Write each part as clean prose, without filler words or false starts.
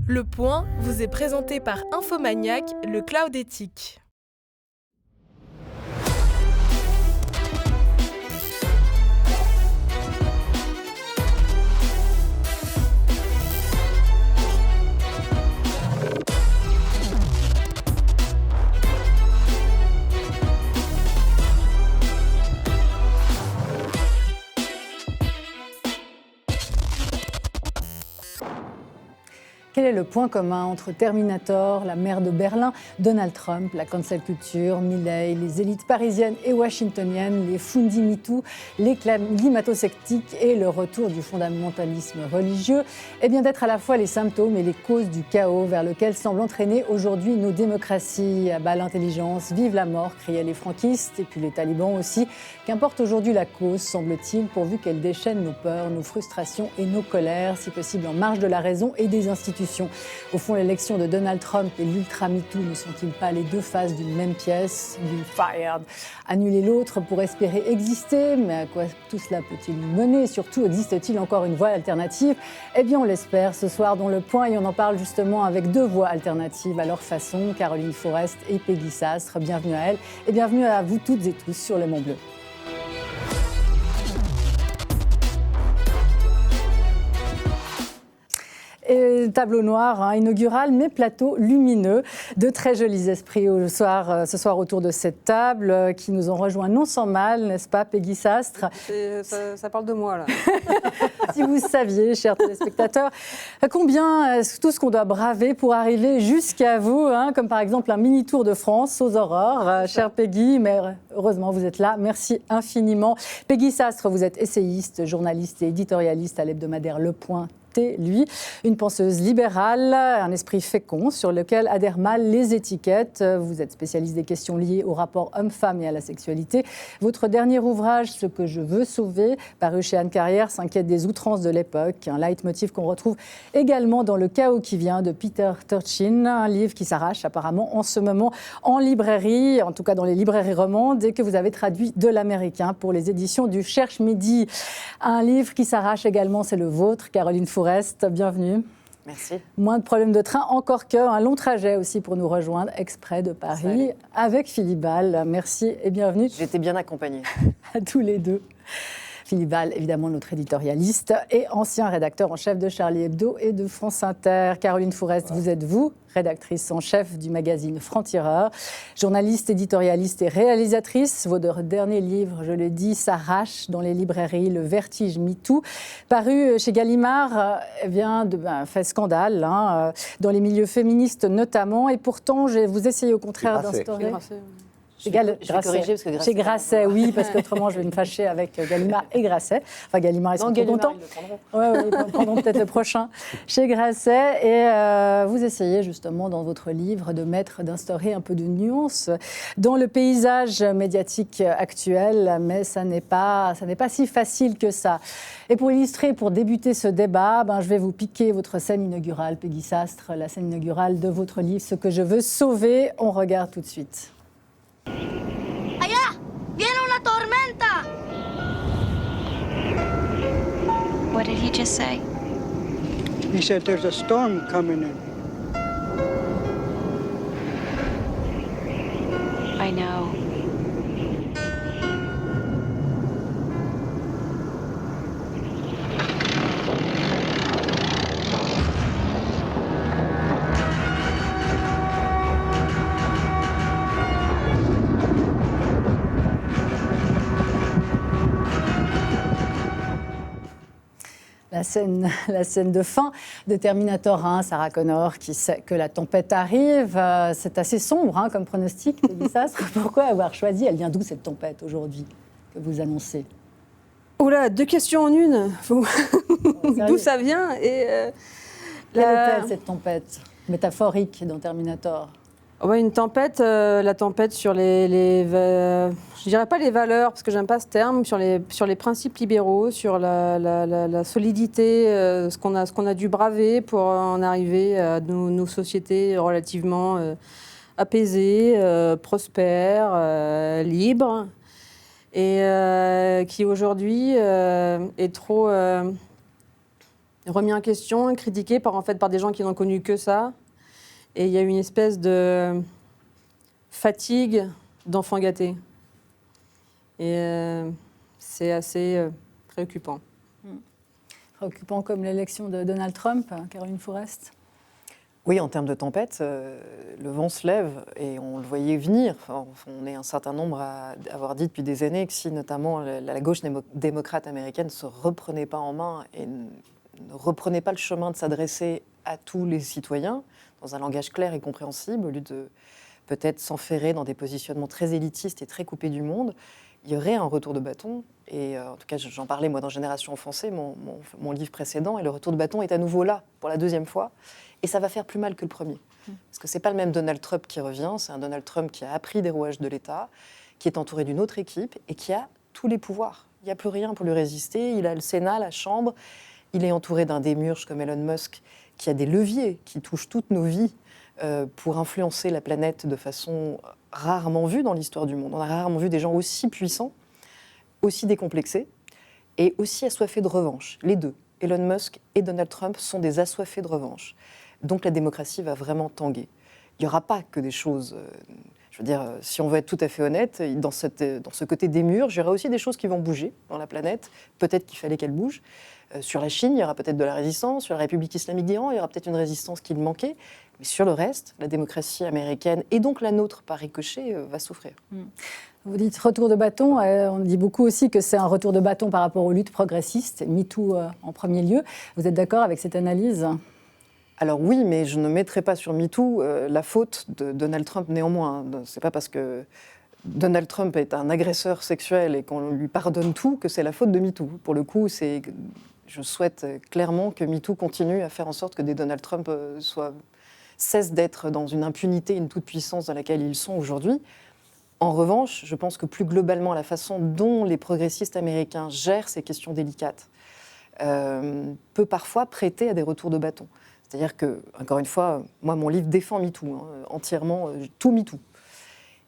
Le Point vous est présenté par Infomaniac, le cloud éthique. Quel est le point commun entre Terminator, la maire de Berlin, Donald Trump, la cancel culture, Milei, les élites parisiennes et washingtoniennes, les fundis MeToo, les climato-sceptiques et le retour du fondamentalisme religieux? Eh bien d'être à la fois les symptômes et les causes du chaos vers lequel semblent entraîner aujourd'hui nos démocraties. À bas l'intelligence, vive la mort, criaient les franquistes et puis les talibans aussi. Qu'importe aujourd'hui la cause, semble-t-il, pourvu qu'elle déchaîne nos peurs, nos frustrations et nos colères, si possible en marge de la raison et des institutions. Au fond, l'élection de Donald Trump et l'ultra MeToo ne sont-ils pas les deux faces d'une même pièce? Be fired. Annuler l'autre pour espérer exister, mais à quoi tout cela peut-il nous mener? Surtout, existe-t-il encore une voie alternative? Eh bien, on l'espère ce soir dans Le Point, et on en parle justement avec deux voies alternatives à leur façon, Caroline Fourest et Peggy Sastre. Bienvenue à elles et bienvenue à vous toutes et tous sur Le Mont Bleu. Et tableau noir inaugural, mais plateau lumineux. De très jolis esprits ce soir autour de cette table qui nous ont rejoints non sans mal, n'est-ce pas, Peggy Sastre? Ça parle de moi, là. Si vous saviez, chers téléspectateurs, combien tout ce qu'on doit braver pour arriver jusqu'à vous, comme par exemple un mini-tour de France aux aurores, chère Peggy, mais heureusement vous êtes là, merci infiniment. Peggy Sastre, vous êtes essayiste, journaliste et éditorialiste à l'hebdomadaire Le Point. Lui, une penseuse libérale, un esprit fécond sur lequel adhèrent mal les étiquettes. Vous êtes spécialiste des questions liées au rapport homme-femme et à la sexualité. Votre dernier ouvrage, Ce que je veux sauver, paru chez Anne Carrière, s'inquiète des outrances de l'époque, un leitmotiv qu'on retrouve également dans Le chaos qui vient de Peter Turchin, un livre qui s'arrache apparemment en ce moment en librairie, en tout cas dans les librairies romandes, et que vous avez traduit de l'américain pour les éditions du Cherche Midi. Un livre qui s'arrache également, c'est le vôtre, Caroline Fourest. Bienvenue. Merci. Moins de problèmes de train, encore qu'un long trajet aussi pour nous rejoindre, exprès de Paris, Salut. avec Philippe Ball. Merci et bienvenue. J'étais bien accompagnée. À tous les deux. Philippe Ball, évidemment notre éditorialiste et ancien rédacteur en chef de Charlie Hebdo et de France Inter. Caroline Fourest, vous êtes vous, rédactrice en chef du magazine Franc-Tireur, journaliste, éditorialiste et réalisatrice. Votre dernier livre, je le dis, s'arrache dans les librairies, Le vertige MeToo, paru chez Gallimard, fait scandale, dans les milieux féministes notamment. Et pourtant, vous essayez au contraire d'instaurer... Chez Grasset, oui, parce qu'autrement je vais me fâcher avec Gallimard et Grasset. Enfin, Gallimard, ils sont trop contents. Ils prendront peut-être le prochain. Chez Grasset, et vous essayez justement dans votre livre d'instaurer un peu de nuance dans le paysage médiatique actuel, mais ça n'est pas si facile que ça. Et pour illustrer, pour débuter ce débat, je vais vous piquer votre scène inaugurale, Peggy Sastre, la scène inaugurale de votre livre, Ce que je veux sauver. On regarde tout de suite. Allá, viene una tormenta. What did he just say? He said there's a storm coming in. I know. La scène de fin de Terminator 1, Sarah Connor qui sait que la tempête arrive. C'est assez sombre comme pronostic, Peggy Sastre. Pourquoi avoir choisi? Elle vient d'où cette tempête aujourd'hui que vous annoncez? Oula, deux questions en une. D'où ça vient Quelle était cette tempête métaphorique dans Terminator? Ouais, une tempête, la tempête sur je dirais pas les valeurs, parce que j'aime pas ce terme, sur les principes libéraux, sur la solidité, ce qu'on a dû braver pour en arriver à nos sociétés relativement apaisées, prospères, libres, et qui aujourd'hui est trop remis en question, critiqué par des gens qui n'ont connu que ça. Et il y a une espèce de fatigue d'enfants gâtés. Et c'est assez préoccupant. Préoccupant comme l'élection de Donald Trump, Caroline Fourest. Oui, en termes de tempête, le vent se lève et on le voyait venir. Enfin, on est un certain nombre à avoir dit depuis des années que si notamment la gauche démocrate américaine ne se reprenait pas en main et ne reprenait pas le chemin de s'adresser à tous les citoyens dans un langage clair et compréhensible, au lieu de peut-être s'enferrer dans des positionnements très élitistes et très coupés du monde, il y aurait un retour de bâton. Et en tout cas, j'en parlais moi dans Génération Offensée, mon livre précédent, et le retour de bâton est à nouveau là pour la deuxième fois. Et ça va faire plus mal que le premier. Parce que ce n'est pas le même Donald Trump qui revient, c'est un Donald Trump qui a appris des rouages de l'État, qui est entouré d'une autre équipe et qui a tous les pouvoirs. Il n'y a plus rien pour lui résister. Il a le Sénat, la Chambre. Il est entouré d'un démiurge comme Elon Musk qui a des leviers qui touchent toutes nos vies pour influencer la planète de façon rarement vue dans l'histoire du monde. On a rarement vu des gens aussi puissants, aussi décomplexés et aussi assoiffés de revanche. Les deux, Elon Musk et Donald Trump, sont des assoiffés de revanche. Donc la démocratie va vraiment tanguer. Il n'y aura pas que des choses... je veux dire, si on veut être tout à fait honnête, dans ce côté démiurge, il y aura aussi des choses qui vont bouger dans la planète. Peut-être qu'il fallait qu'elles bougent. Sur la Chine, il y aura peut-être de la résistance. Sur la République islamique d'Iran, il y aura peut-être une résistance qui manquait. Mais sur le reste, la démocratie américaine, et donc la nôtre par ricochet, va souffrir. Vous dites retour de bâton. On dit beaucoup aussi que c'est un retour de bâton par rapport aux luttes progressistes, MeToo en premier lieu. Vous êtes d'accord avec cette analyse ? Alors oui, mais je ne mettrai pas sur MeToo la faute de Donald Trump néanmoins. C'est pas parce que Donald Trump est un agresseur sexuel et qu'on lui pardonne tout que c'est la faute de MeToo. Pour le coup, je souhaite clairement que MeToo continue à faire en sorte que des Donald Trump cessent d'être dans une impunité, une toute-puissance dans laquelle ils sont aujourd'hui. En revanche, je pense que plus globalement, la façon dont les progressistes américains gèrent ces questions délicates peut parfois prêter à des retours de bâton. C'est-à-dire que, encore une fois, moi, mon livre défend MeToo, entièrement, tout MeToo.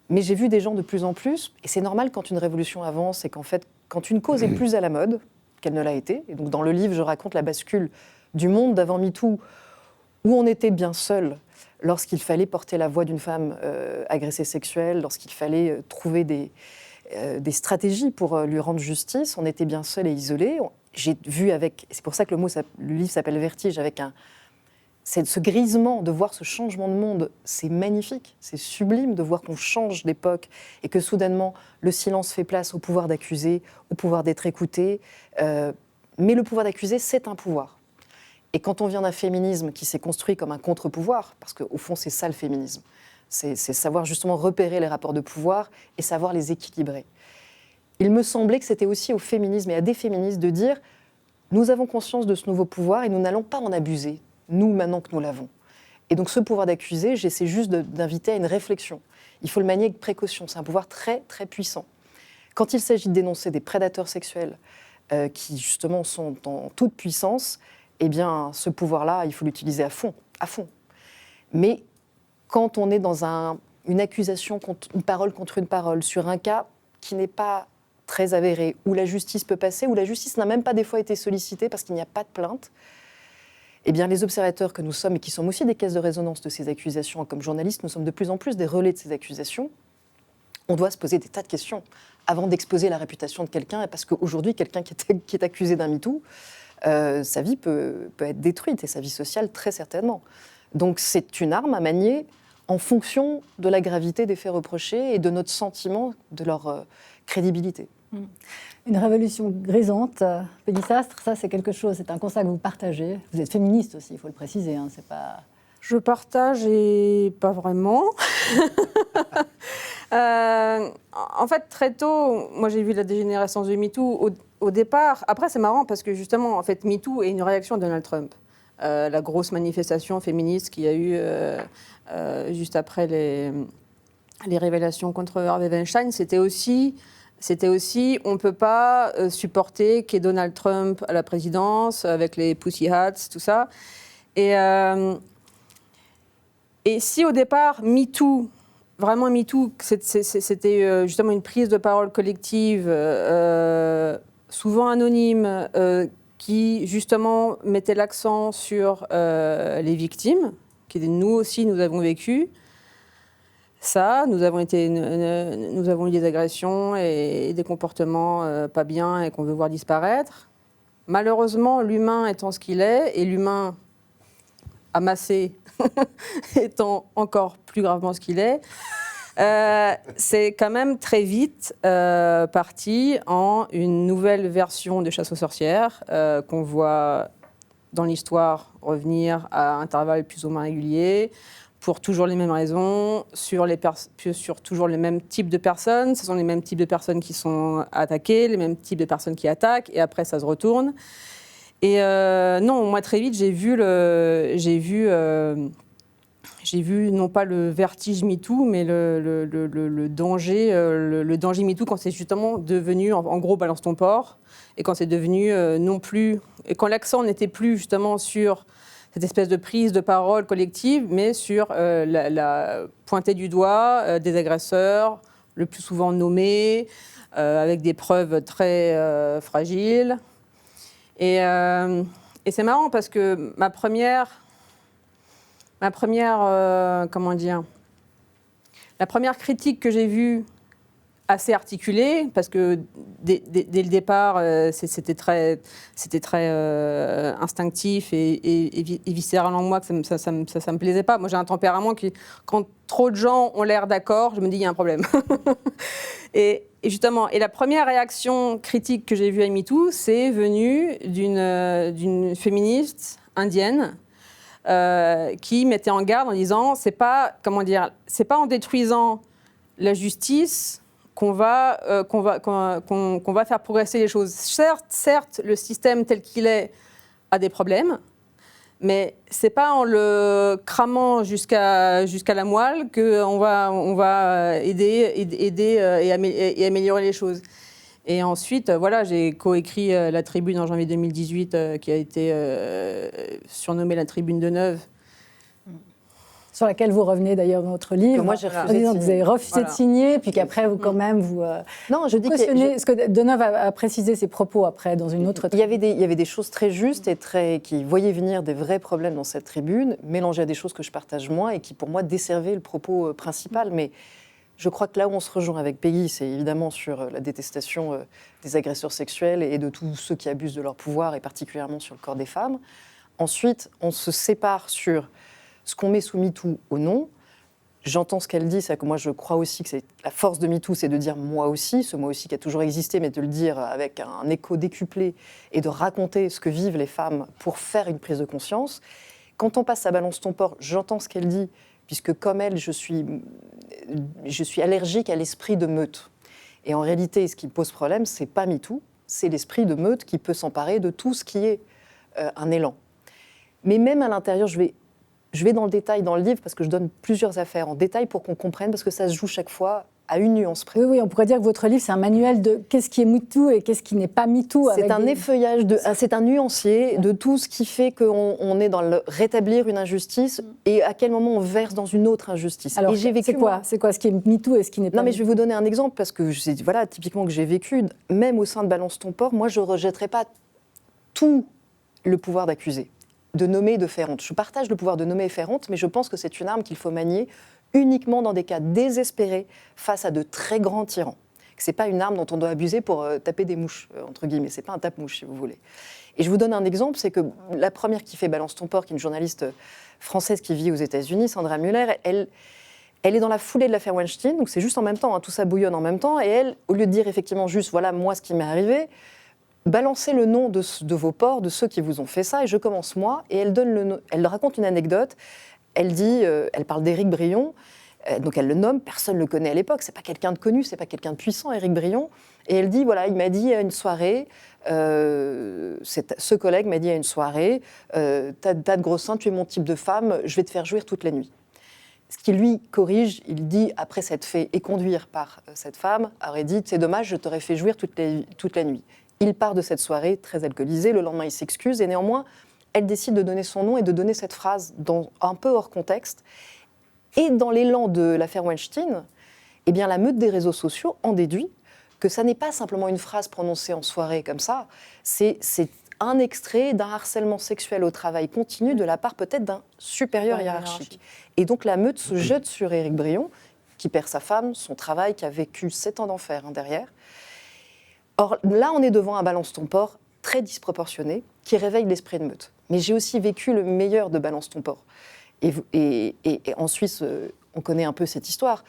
Mais j'ai vu des gens de plus en plus, et c'est normal quand une révolution avance et qu'en fait, quand une cause est plus à la mode qu'elle ne l'a été, et donc dans le livre, je raconte la bascule du monde d'avant MeToo, où on était bien seul lorsqu'il fallait porter la voix d'une femme agressée sexuelle, lorsqu'il fallait trouver des stratégies pour lui rendre justice, on était bien seul et isolé. J'ai vu avec, c'est pour ça que le livre s'appelle Vertige, avec ce grisement de voir ce changement de monde, c'est magnifique, c'est sublime de voir qu'on change d'époque et que soudainement le silence fait place au pouvoir d'accuser, au pouvoir d'être écouté. Mais le pouvoir d'accuser, c'est un pouvoir. Et quand on vient d'un féminisme qui s'est construit comme un contre-pouvoir, parce qu'au fond c'est ça le féminisme, c'est savoir justement repérer les rapports de pouvoir et savoir les équilibrer. Il me semblait que c'était aussi au féminisme et à des féministes de dire « nous avons conscience de ce nouveau pouvoir et nous n'allons pas en abuser ». Nous, maintenant que nous l'avons. Et donc ce pouvoir d'accuser, j'essaie juste d'inviter à une réflexion. Il faut le manier avec précaution, c'est un pouvoir très, très puissant. Quand il s'agit de dénoncer des prédateurs sexuels qui, justement, sont en toute puissance, eh bien, ce pouvoir-là, il faut l'utiliser à fond, à fond. Mais quand on est dans une accusation, une parole contre une parole, sur un cas qui n'est pas très avéré, où la justice peut passer, où la justice n'a même pas des fois été sollicitée parce qu'il n'y a pas de plainte, eh bien, les observateurs que nous sommes, et qui sommes aussi des caisses de résonance de ces accusations, comme journalistes, nous sommes de plus en plus des relais de ces accusations, on doit se poser des tas de questions avant d'exposer la réputation de quelqu'un, parce qu'aujourd'hui, quelqu'un qui est accusé d'un MeToo, sa vie peut être détruite, et sa vie sociale, très certainement. Donc c'est une arme à manier en fonction de la gravité des faits reprochés et de notre sentiment de leur crédibilité. Une révolution grisante, Pélissastre, ça c'est quelque chose, c'est un constat que vous partagez. Vous êtes féministe aussi, il faut le préciser, c'est pas... Je partage et pas vraiment. En fait, très tôt, moi j'ai vu la dégénérescence de MeToo au départ. Après, c'est marrant parce que justement, en fait, MeToo est une réaction à Donald Trump. La grosse manifestation féministe qu'il y a eu juste après les révélations contre Harvey Weinstein, c'était aussi, on ne peut pas supporter qu'il y ait Donald Trump à la présidence, avec les Pussy Hats, tout ça. Et si au départ, MeToo, vraiment MeToo, c'était justement une prise de parole collective, souvent anonyme, qui justement mettait l'accent sur les victimes, qui nous aussi nous avons vécu. Ça, nous avons eu des agressions et des comportements pas bien et qu'on veut voir disparaître. Malheureusement, l'humain étant ce qu'il est, et l'humain amassé étant encore plus gravement ce qu'il est, c'est quand même très vite parti en une nouvelle version de chasse aux sorcières qu'on voit dans l'histoire revenir à intervalles plus ou moins réguliers, pour toujours les mêmes raisons, sur toujours les mêmes types de personnes. Ce sont les mêmes types de personnes qui sont attaquées, les mêmes types de personnes qui attaquent, et après ça se retourne. Et non, moi très vite, j'ai vu non pas le vertige MeToo, mais le danger MeToo quand c'est justement devenu, en gros, balance ton porc, et quand c'est devenu non plus, et quand l'accent n'était plus justement sur cette espèce de prise de parole collective, mais sur la pointée du doigt des agresseurs, le plus souvent nommés, avec des preuves très fragiles. Et c'est marrant parce que ma première critique que j'ai vue assez articulée, parce que dès le départ, c'était très instinctif et viscéral en moi, que ça me plaisait pas. Moi, j'ai un tempérament qui, quand trop de gens ont l'air d'accord, je me dis il y a un problème. Et justement, la première réaction critique que j'ai vue à MeToo, c'est venue d'une féministe indienne qui mettait en garde en disant c'est pas en détruisant la justice qu'on va faire progresser les choses. Certes, le système tel qu'il est a des problèmes, mais c'est pas en le cramant jusqu'à la moelle qu'on va aider et améliorer les choses. Et ensuite, voilà, j'ai coécrit la tribune en janvier 2018, qui a été surnommée la tribune de Neuve. Sur laquelle vous revenez d'ailleurs dans votre livre. Que moi, j'ai refusé de signer. Vous avez refusé de signer, puis qu'après, vous, quand même, non, je dis cautionnez. Parce que Deneuve a précisé ses propos après dans une autre tribune. Il y avait des choses très justes et qui voyaient venir des vrais problèmes dans cette tribune, mélangées à des choses que je partage moins et qui, pour moi, desservaient le propos principal. Mais je crois que là où on se rejoint avec Peggy, c'est évidemment sur la détestation des agresseurs sexuels et de tous ceux qui abusent de leur pouvoir, et particulièrement sur le corps des femmes. Ensuite, on se sépare sur ce qu'on met sous MeToo ou non. J'entends ce qu'elle dit, c'est que moi je crois aussi que la force de MeToo, c'est de dire moi aussi, ce moi aussi qui a toujours existé, mais de le dire avec un écho décuplé et de raconter ce que vivent les femmes pour faire une prise de conscience. Quand on passe à balance ton porc, j'entends ce qu'elle dit, puisque comme elle, je suis allergique à l'esprit de meute. Et en réalité, ce qui pose problème, c'est pas MeToo, c'est l'esprit de meute qui peut s'emparer de tout ce qui est un élan. Mais même à l'intérieur, je vais dans le détail dans le livre parce que je donne plusieurs affaires en détail pour qu'on comprenne, parce que ça se joue chaque fois à une nuance près. Oui, on pourrait dire que votre livre, c'est un manuel de qu'est-ce qui est MeToo et qu'est-ce qui n'est pas MeToo. C'est un effeuillage, c'est un nuancier de tout ce qui fait qu'on est dans le rétablir une injustice et à quel moment on verse dans une autre injustice. Alors, et j'ai vécu, c'est quoi ce qui est MeToo et ce qui n'est pas Non, mais MeToo. je vais vous donner un exemple parce que c'est typiquement que j'ai vécu, même au sein de Balance ton porc, moi je ne rejetterai pas tout le pouvoir d'accuser, de nommer et de faire honte. Je partage le pouvoir de nommer et faire honte, mais je pense que c'est une arme qu'il faut manier uniquement dans des cas désespérés face à de très grands tyrans. Ce n'est pas une arme dont on doit abuser pour taper des mouches, entre guillemets. Ce n'est pas un tape-mouche, si vous voulez. Et je vous donne un exemple, c'est que la première qui fait Balance ton porc, qui est une journaliste française qui vit aux États-Unis, Sandra Muller, elle est dans la foulée de l'affaire Weinstein, donc c'est juste en même temps, hein, tout ça bouillonne en même temps, et elle, au lieu de dire effectivement juste, voilà, moi, ce qui m'est arrivé, balancez le nom de vos porcs, de ceux qui vous ont fait ça, et je commence moi, et elle raconte une anecdote. Elle dit, elle parle d'Éric Brion, donc elle le nomme, personne ne le connaît à l'époque, c'est pas quelqu'un de connu, c'est pas quelqu'un de puissant, Éric Brion, et elle dit, voilà, il m'a dit à une soirée, ce collègue m'a dit à une soirée, t'as de gros seins, tu es mon type de femme, je vais te faire jouir toute la nuit. Ce qui lui corrige, il dit, après s'être fait éconduire par cette femme, aurait dit, c'est dommage, je t'aurais fait jouir toute la nuit. Il part de cette soirée très alcoolisé, le lendemain il s'excuse, et néanmoins, elle décide de donner son nom et de donner cette phrase un peu hors contexte. Et dans l'élan de l'affaire Weinstein, eh bien, la meute des réseaux sociaux en déduit que ça n'est pas simplement une phrase prononcée en soirée comme ça, c'est un extrait d'un harcèlement sexuel au travail continu de la part peut-être d'un supérieur hiérarchique. Et donc la meute se jette sur Éric Brion, qui perd sa femme, son travail, qui a vécu 7 ans d'enfer derrière. Or là, on est devant un balance ton port très disproportionné qui réveille l'esprit de meute. Mais j'ai aussi vécu le meilleur de balance ton port. Et en Suisse, on connaît un peu cette histoire.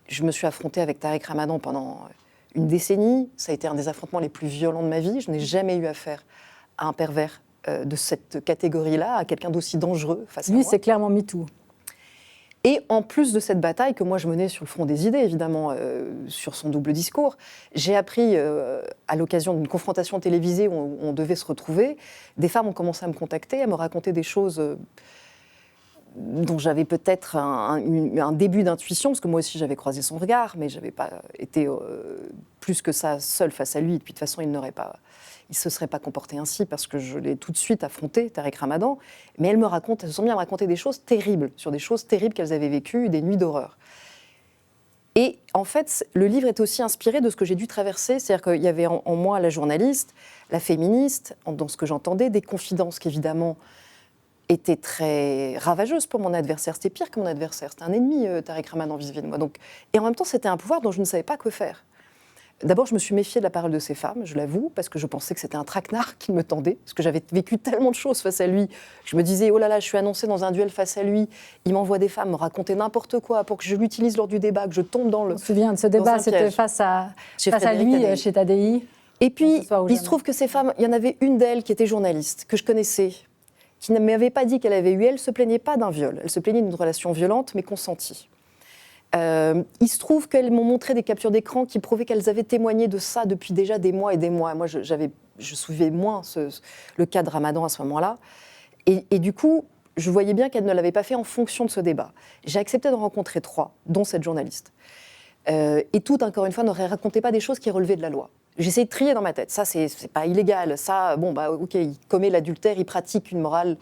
Je me suis affrontée avec Tariq Ramadan pendant une décennie. Ça a été un des affrontements les plus violents de ma vie. Je n'ai jamais eu affaire à un pervers de cette catégorie-là, à quelqu'un d'aussi dangereux face à moi. Lui, c'est clairement MeToo. Et en plus de cette bataille que moi je menais sur le front des idées, évidemment, sur son double discours, j'ai appris, à l'occasion d'une confrontation télévisée où on devait se retrouver, des femmes ont commencé à me contacter, à me raconter des choses dont j'avais peut-être un début d'intuition, parce que moi aussi j'avais croisé son regard, mais je n'avais pas été plus que ça seule face à lui. Et puis de toute façon, il ne se serait pas comporté ainsi, parce que je l'ai tout de suite affronté, Tariq Ramadan. Mais elles se sont mis à me raconter des choses terribles, sur des choses terribles qu'elles avaient vécues, des nuits d'horreur. Et en fait, le livre est aussi inspiré de ce que j'ai dû traverser, c'est-à-dire qu'il y avait en moi la journaliste, la féministe, dans ce que j'entendais, des confidences qu'évidemment était très ravageuse pour mon adversaire. C'était pire que mon adversaire. C'était un ennemi, Tariq Ramadan, vis-à-vis de moi. Donc, et en même temps, c'était un pouvoir dont je ne savais pas que faire. D'abord, je me suis méfiée de la parole de ces femmes, je l'avoue, parce que je pensais que c'était un traquenard qui me tendait, parce que j'avais vécu tellement de choses face à lui. Je me disais, oh là là, je suis annoncée dans un duel face à lui, il m'envoie des femmes me raconter n'importe quoi pour que je l'utilise lors du débat, que je tombe dans le... On se souvient de ce débat, c'était face à lui, chez Tadei. Et puis, il se trouve que ces femmes, il y en avait une d'elles qui était journaliste, que je connaissais, qui ne m'avait pas dit qu'elle avait eu, elle se plaignait pas d'un viol, elle se plaignait d'une relation violente mais consentie. Il se trouve qu'elles m'ont montré des captures d'écran qui prouvaient qu'elles avaient témoigné de ça depuis déjà des mois et des mois. Moi, je suivais moins le cas de Ramadan à ce moment-là. Et du coup, je voyais bien qu'elles ne l'avaient pas fait en fonction de ce débat. J'ai accepté d'en rencontrer 3, dont cette journaliste. Et toutes, encore une fois, ne racontaient pas des choses qui relevaient de la loi. J'essayais de trier dans ma tête. Ça, c'est pas illégal. Ça, bon, bah, ok, il commet l'adultère, il pratique une morale,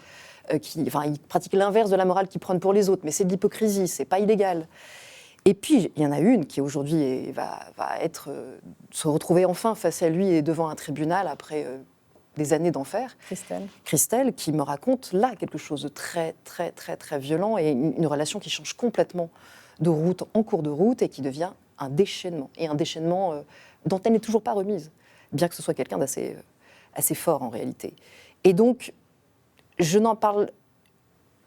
il pratique l'inverse de la morale qu'il prône pour les autres, mais c'est de l'hypocrisie, c'est pas illégal. Et puis, il y en a une qui aujourd'hui va se retrouver enfin face à lui et devant un tribunal après des années d'enfer. Christelle, qui me raconte là quelque chose de très, très, très, très violent et une relation qui change complètement de route en cours de route et qui devient un déchaînement. Et un déchaînement dont elle n'est toujours pas remise, bien que ce soit quelqu'un d'assez assez fort en réalité. Et donc, je n'en parle...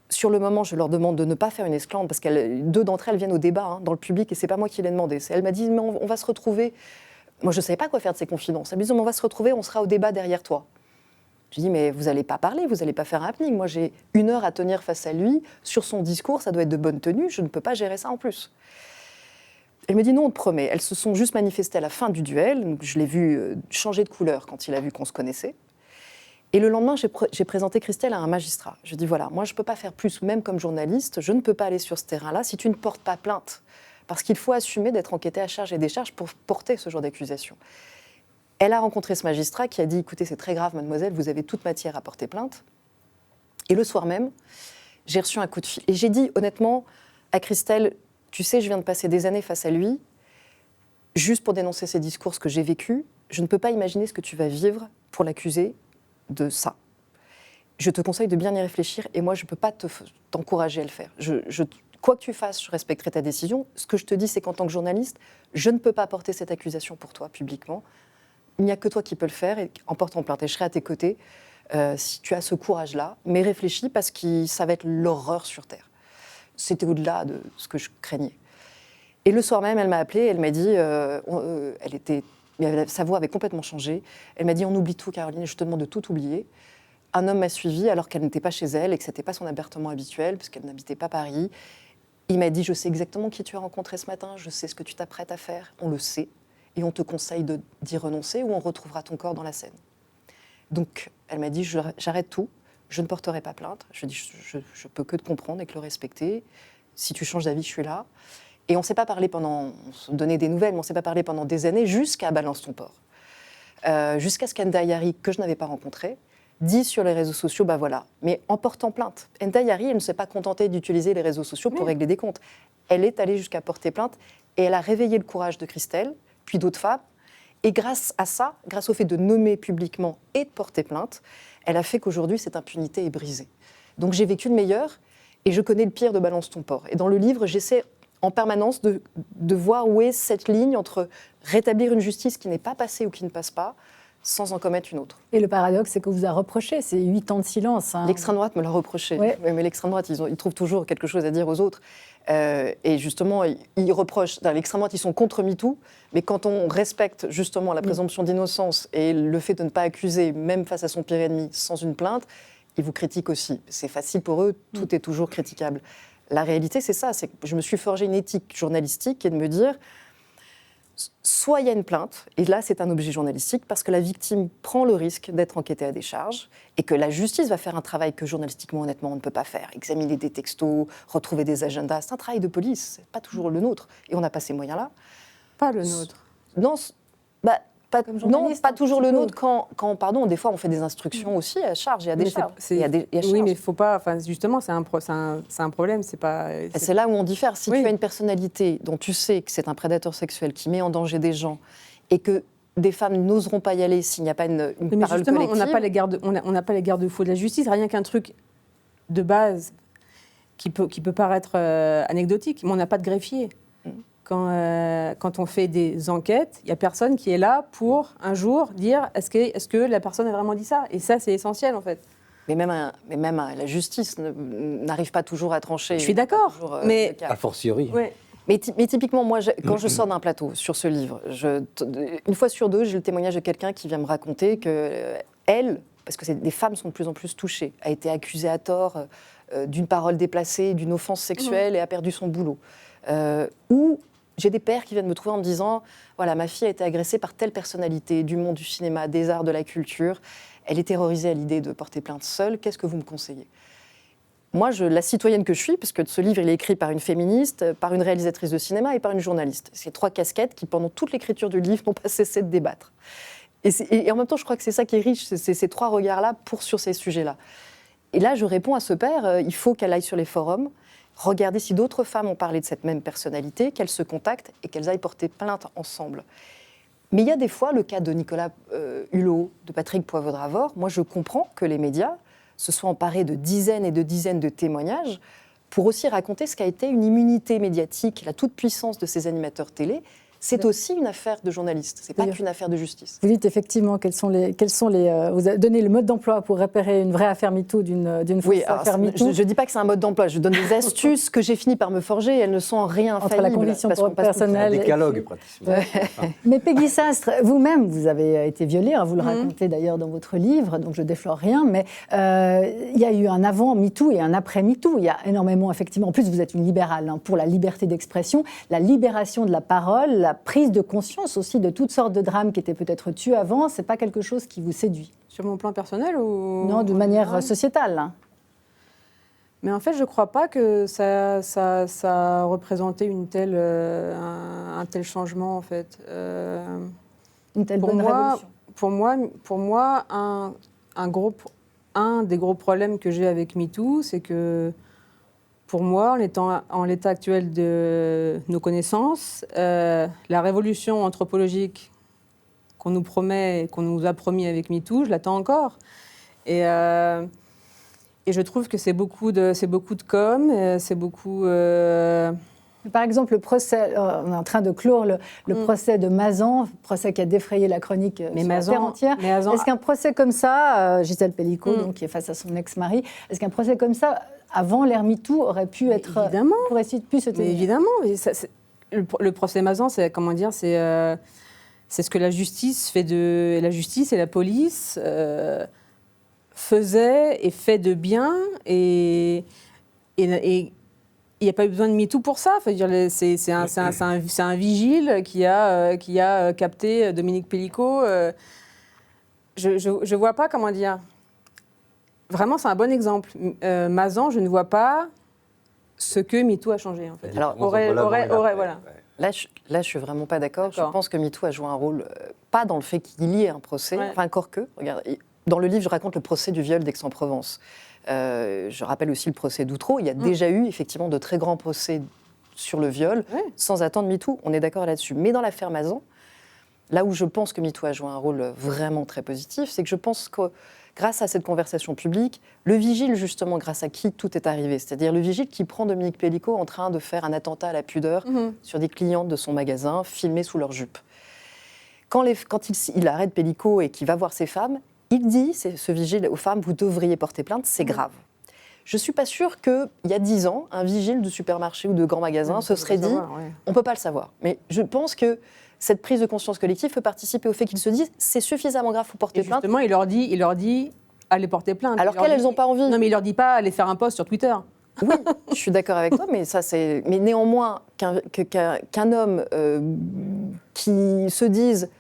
Sur le moment, je leur demande de ne pas faire une esclandre, parce que 2 d'entre elles viennent au débat dans le public, et c'est pas moi qui l'ai demandé. Elle m'a dit, mais on va se retrouver. Moi, je ne savais pas quoi faire de ces confidences. Elle me dit, mais on va se retrouver, on sera au débat derrière toi. Je dis, mais vous n'allez pas parler, vous n'allez pas faire un happening. Moi, j'ai 1 heure à tenir face à lui, sur son discours, ça doit être de bonne tenue, je ne peux pas gérer ça en plus. Elle me dit, non, on te promet. Elles se sont juste manifestées à la fin du duel, donc je l'ai vu changer de couleur quand il a vu qu'on se connaissait. Et le lendemain, j'ai présenté Christelle à un magistrat. Je dis, voilà, moi, je ne peux pas faire plus, même comme journaliste, je ne peux pas aller sur ce terrain-là si tu ne portes pas plainte. Parce qu'il faut assumer d'être enquêté à charge et décharge pour porter ce genre d'accusation. Elle a rencontré ce magistrat qui a dit, écoutez, c'est très grave, mademoiselle, vous avez toute matière à porter plainte. Et le soir même, j'ai reçu un coup de fil. Et j'ai dit, honnêtement, à Christelle, tu sais, je viens de passer des années face à lui, juste pour dénoncer ses discours, ce que j'ai vécu. Je ne peux pas imaginer ce que tu vas vivre pour l'accuser de ça. Je te conseille de bien y réfléchir et moi, je ne peux pas t'encourager à le faire. Quoi que tu fasses, je respecterai ta décision. Ce que je te dis, c'est qu'en tant que journaliste, je ne peux pas porter cette accusation pour toi publiquement. Il n'y a que toi qui peux le faire et en portant plainte. Et je serai à tes côtés si tu as ce courage-là. Mais réfléchis parce que ça va être l'horreur sur Terre. C'était au-delà de ce que je craignais. Et le soir même, elle m'a appelée, elle m'a dit, sa voix avait complètement changé. Elle m'a dit, on oublie tout, Caroline, je te demande de tout oublier. Un homme m'a suivie alors qu'elle n'était pas chez elle et que ce n'était pas son appartement habituel, puisqu'elle n'habitait pas Paris. Il m'a dit, je sais exactement qui tu as rencontré ce matin, je sais ce que tu t'apprêtes à faire, on le sait, et on te conseille d'y renoncer ou on retrouvera ton corps dans la Seine. Donc, elle m'a dit, j'arrête tout, je ne porterai pas plainte. Je dis, je peux que te comprendre et que le respecter. Si tu changes d'avis, je suis là. Et on ne s'est pas parlé on se donnait des nouvelles, mais on ne s'est pas parlé pendant des années, jusqu'à Balance ton port. Jusqu'à ce qu'Enda Yari, que je n'avais pas rencontré, dit sur les réseaux sociaux, bah voilà, mais en portant plainte. Enda Yari, elle ne s'est pas contentée d'utiliser les réseaux sociaux pour régler des comptes. Elle est allée jusqu'à porter plainte et elle a réveillé le courage de Christelle, puis d'autres femmes, Et grâce à ça, grâce au fait de nommer publiquement et de porter plainte, elle a fait qu'aujourd'hui, cette impunité est brisée. Donc j'ai vécu le meilleur et je connais le pire de Balance ton porc. Et dans le livre, j'essaie en permanence de voir où est cette ligne entre rétablir une justice qui n'est pas passée ou qui ne passe pas, sans en commettre une autre. Et le paradoxe, c'est qu'on vous a reproché ces 8 ans de silence. Hein. L'extrême droite me l'a reproché. Ouais. Mais l'extrême droite, ils trouvent toujours quelque chose à dire aux autres. Et justement, ils reprochent, dans l'extrême droite, ils sont contre MeToo, mais quand on respecte justement la présomption d'innocence et le fait de ne pas accuser, même face à son pire ennemi, sans une plainte, ils vous critiquent aussi. C'est facile pour eux, tout est toujours critiquable. La réalité, c'est ça, c'est que je me suis forgé une éthique journalistique qui est de me dire, soit il y a une plainte, et là c'est un objet journalistique, parce que la victime prend le risque d'être enquêtée à décharge, et que la justice va faire un travail que journalistiquement, honnêtement, on ne peut pas faire. Examiner des textos, retrouver des agendas, c'est un travail de police, c'est pas toujours le nôtre, et on n'a pas ces moyens-là. Pas le nôtre. Non, pas toujours le nôtre quand, pardon, des fois on fait des instructions aussi à charge et à décharge. Oui, mais il faut pas. Enfin, justement, c'est un problème. C'est pas. C'est là où on diffère. Si Oui. tu as une personnalité dont tu sais que c'est un prédateur sexuel qui met en danger des gens et que des femmes n'oseront pas y aller s'il n'y a pas une Mais parole justement, collective. on n'a pas les garde-fous de la justice. Rien qu'un truc de base qui peut paraître anecdotique, mais on n'a pas de greffier. Quand on fait des enquêtes, il n'y a personne qui est là pour un jour dire est-ce que la personne a vraiment dit ça. Et ça, c'est essentiel en fait. Mais même la justice n'arrive pas toujours à trancher. Je suis d'accord, Toujours, mais- le cas. A fortiori. Ouais. Mais typiquement, moi, quand je sors d'un plateau sur ce livre, une fois sur deux, j'ai le témoignage de quelqu'un qui vient me raconter que elle, parce que des femmes sont de plus en plus touchées, a été accusée à tort d'une parole déplacée, d'une offense sexuelle et a perdu son boulot. Ou j'ai des pères qui viennent me trouver en me disant voilà, ma fille a été agressée par telle personnalité du monde du cinéma, des arts, de la culture. Elle est terrorisée à l'idée de porter plainte seule. Qu'est-ce que vous me conseillez ? Moi, la citoyenne que je suis, parce que ce livre, il est écrit par une féministe, par une réalisatrice de cinéma et par une journaliste. C'est 3 casquettes qui, pendant toute l'écriture du livre, n'ont pas cessé de débattre. Et en même temps, je crois que c'est ça qui est riche, c'est ces 3 regards-là sur ces sujets-là. Et là, je réponds à ce père, il faut qu'elle aille sur les forums, regarder si d'autres femmes ont parlé de cette même personnalité, qu'elles se contactent et qu'elles aillent porter plainte ensemble. Mais il y a des fois, le cas de Nicolas Hulot, de Patrick Poivre-Dravort, moi je comprends que les médias se soient emparés de dizaines et de dizaines de témoignages pour aussi raconter ce qu'a été une immunité médiatique, la toute-puissance de ces animateurs télé. C'est aussi une affaire de journaliste, c'est pas D'ailleurs, qu'une affaire de justice. Vous dites effectivement quels sont les vous avez donné le mode d'emploi pour repérer une vraie affaire MeToo d'une fausse affaire MeToo. Je ne dis pas que c'est un mode d'emploi, je donne des astuces que j'ai fini par me forger, elles ne sont en rien Entre faillibles. la condition parce qu'on passe tout le temps. personnelle Un décalogue, pratiquement. Mais Peggy Sastre, vous-même, vous avez été violée, hein, vous le racontez d'ailleurs dans votre livre, donc je déflore rien, mais il y a eu un avant MeToo et un après MeToo. Il y a énormément, effectivement, en plus vous êtes une libérale, hein, pour la liberté d'expression, la libération de la parole, la prise de conscience aussi de toutes sortes de drames qui étaient peut-être tués avant. C'est pas quelque chose qui vous séduit? Sur mon plan personnel ou Non, de manière sociétale. Hein. Mais en fait, je ne crois pas que ça représentait un tel changement, en fait. Une telle Pour bonne moi, révolution. pour moi, un des gros problèmes que j'ai avec MeToo, c'est que, pour moi, en l'état actuel de nos connaissances, la révolution anthropologique qu'on nous promet, qu'on nous a promis avec MeToo, je l'attends encore. Et je trouve que c'est beaucoup de com, c'est beaucoup... Par exemple, le procès, on est en train de clore le procès de Mazan, procès qui a défrayé la chronique sur la terre entière. Est-ce qu'un procès comme ça, Gisèle Pellicot, donc, qui est face à son ex-mari, est-ce qu'un procès comme ça, avant l'ère MeToo, aurait pu être... Évidemment. Aurait pu se tenir? Mais évidemment. Le procès Mazan, c'est comment dire, c'est ce que la justice fait de... La justice et la police faisaient et fait de bien et il n'y a pas eu besoin de MeToo pour ça. Faut dire, c'est un vigile qui a capté Dominique Pellicot. Je ne vois pas comment dire. Vraiment, c'est un bon exemple. Mazan, je ne vois pas ce que MeToo a changé. En fait. Alors, voilà. Là, je suis vraiment pas d'accord. Je pense que MeToo a joué un rôle, pas dans le fait qu'il y ait un procès, enfin encore que. Regarde, dans le livre, je raconte le procès du viol d'Aix-en-Provence. Je rappelle aussi le procès d'Outreau. Il y a déjà eu effectivement de très grands procès sur le viol, sans attendre MeToo. On est d'accord là-dessus. Mais dans l'affaire Mazan, là où je pense que MeToo a joué un rôle vraiment très positif, c'est que je pense que grâce à cette conversation publique, le vigile, justement, grâce à qui tout est arrivé, c'est-à-dire le vigile qui prend Dominique Pellicot en train de faire un attentat à la pudeur sur des clientes de son magasin, filmées sous leur jupe. Quand il arrête Pellicot et qu'il va voir ces femmes, il dit, ce vigile, aux femmes, vous devriez porter plainte, c'est grave. Je ne suis pas sûre qu'il y a 10 ans, un vigile de supermarché ou de grand magasin se serait dit, on ne peut pas le savoir. Mais je pense que cette prise de conscience collective peut participer au fait qu'ils se disent c'est suffisamment grave pour porter plainte. Justement, il leur dit allez porter plainte. Alors qu'elles n'ont pas envie. Non, mais il leur dit pas allez faire un post sur Twitter. Oui, je suis d'accord avec toi, mais ça c'est. Mais néanmoins, qu'un homme qui se dise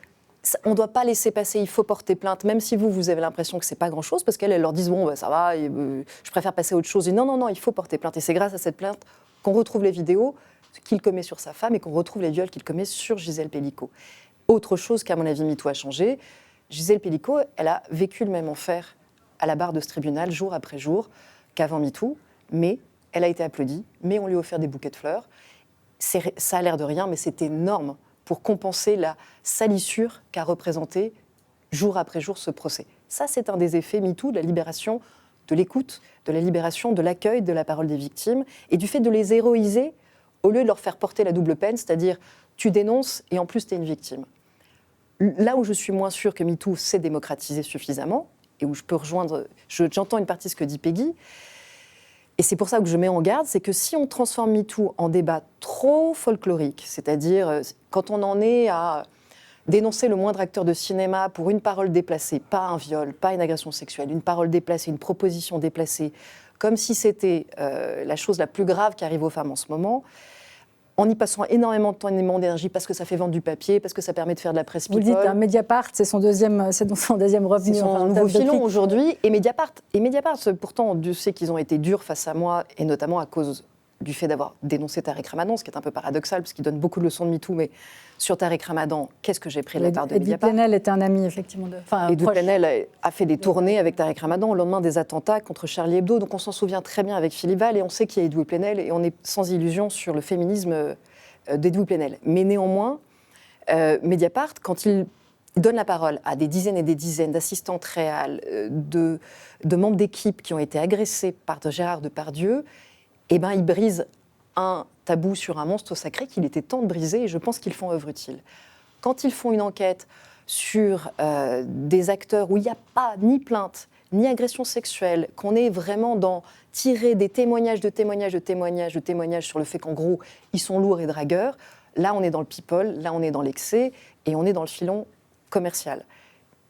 on ne doit pas laisser passer, il faut porter plainte, même si vous avez l'impression que c'est pas grand-chose, parce qu'elles leur disent bon bah, ça va, je préfère passer à autre chose. Et non, il faut porter plainte. Et c'est grâce à cette plainte qu'on retrouve les vidéos qu'il commet sur sa femme et qu'on retrouve les viols qu'il commet sur Gisèle Pellicot. Autre chose qu'à mon avis MeToo a changé, Gisèle Pellicot, elle a vécu le même enfer à la barre de ce tribunal jour après jour qu'avant MeToo, mais elle a été applaudie, mais on lui a offert des bouquets de fleurs. Ça a l'air de rien, mais c'est énorme pour compenser la salissure qu'a représenté jour après jour ce procès. Ça, c'est un des effets MeToo, de la libération de l'écoute, de la libération de l'accueil de la parole des victimes et du fait de les héroïser au lieu de leur faire porter la double peine, c'est-à-dire tu dénonces et en plus tu es une victime. Là où je suis moins sûre que MeToo s'est démocratisé suffisamment, et où je peux rejoindre, j'entends une partie de ce que dit Peggy, et c'est pour ça que je mets en garde, c'est que si on transforme MeToo en débat trop folklorique, c'est-à-dire quand on en est à dénoncer le moindre acteur de cinéma pour une parole déplacée, pas un viol, pas une agression sexuelle, une parole déplacée, une proposition déplacée, comme si c'était la chose la plus grave qui arrive aux femmes en ce moment, en y passant énormément de temps, énormément d'énergie, parce que ça fait vendre du papier, parce que ça permet de faire de la presse people. Vous le dites, Mediapart, c'est son deuxième revenu. C'est son nouveau filon aujourd'hui. Et Mediapart, pourtant, Dieu sait qu'ils ont été durs face à moi, et notamment à cause du fait d'avoir dénoncé Tariq Ramadan, ce qui est un peu paradoxal, parce qu'il donne beaucoup de leçons de MeToo, mais sur Tariq Ramadan, qu'est-ce que j'ai pris de la part de Mediapart ? Edwy Plenel était un ami, effectivement. Edwy Plenel a fait des tournées avec Tariq Ramadan au lendemain des attentats contre Charlie Hebdo, donc on s'en souvient très bien avec Philippe Val, et on sait qui est Edwy Plenel, et on est sans illusion sur le féminisme d'Edwy Plenel. Mais néanmoins, Mediapart, quand il donne la parole à des dizaines et des dizaines d'assistantes réales, de membres d'équipe qui ont été agressés par Gérard Depardieu, eh ben, ils brisent un tabou sur un monstre sacré qu'il était temps de briser, et je pense qu'ils font œuvre utile. Quand ils font une enquête sur des acteurs où il n'y a pas ni plainte, ni agression sexuelle, qu'on est vraiment dans tirer des témoignages sur le fait qu'en gros, ils sont lourds et dragueurs, là on est dans le people, là on est dans l'excès, et on est dans le filon commercial.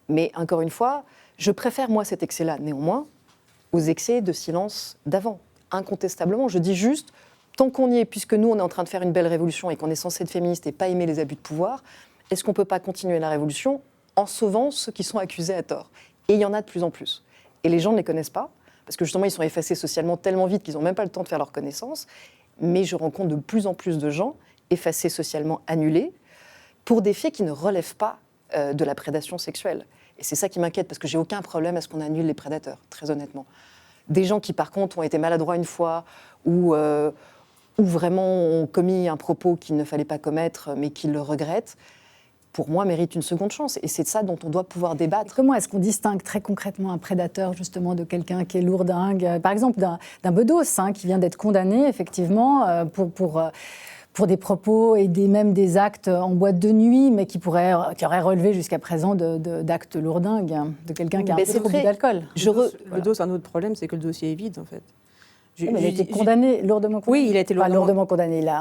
Mais encore une fois, je préfère moi cet excès-là, néanmoins, aux excès de silence d'avant. Incontestablement, je dis juste, tant qu'on y est, puisque nous on est en train de faire une belle révolution et qu'on est censé être féministe et pas aimer les abus de pouvoir, est-ce qu'on ne peut pas continuer la révolution en sauvant ceux qui sont accusés à tort ? Et il y en a de plus en plus. Et les gens ne les connaissent pas, parce que justement ils sont effacés socialement tellement vite qu'ils n'ont même pas le temps de faire leur connaissance, mais je rencontre de plus en plus de gens effacés socialement, annulés, pour des faits qui ne relèvent pas de la prédation sexuelle. Et c'est ça qui m'inquiète, parce que j'ai aucun problème à ce qu'on annule les prédateurs, très honnêtement. Des gens qui, par contre, ont été maladroits une fois ou vraiment ont commis un propos qu'il ne fallait pas commettre, mais qu'ils le regrettent, pour moi, méritent une seconde chance. Et c'est de ça dont on doit pouvoir débattre. Et comment est-ce qu'on distingue très concrètement un prédateur, justement, de quelqu'un qui est lourdingue ? Par exemple, d'un Bedos, qui vient d'être condamné, effectivement, pour des propos et même des actes en boîte de nuit, mais qui auraient relevé jusqu'à présent d'actes lourdingues, de quelqu'un qui a un peu trop bu d'alcool. Le dos, un autre problème, c'est que le dossier est vide, en fait. Il a été condamné, lourdement condamné. Oui, il a été lourdement condamné. Là,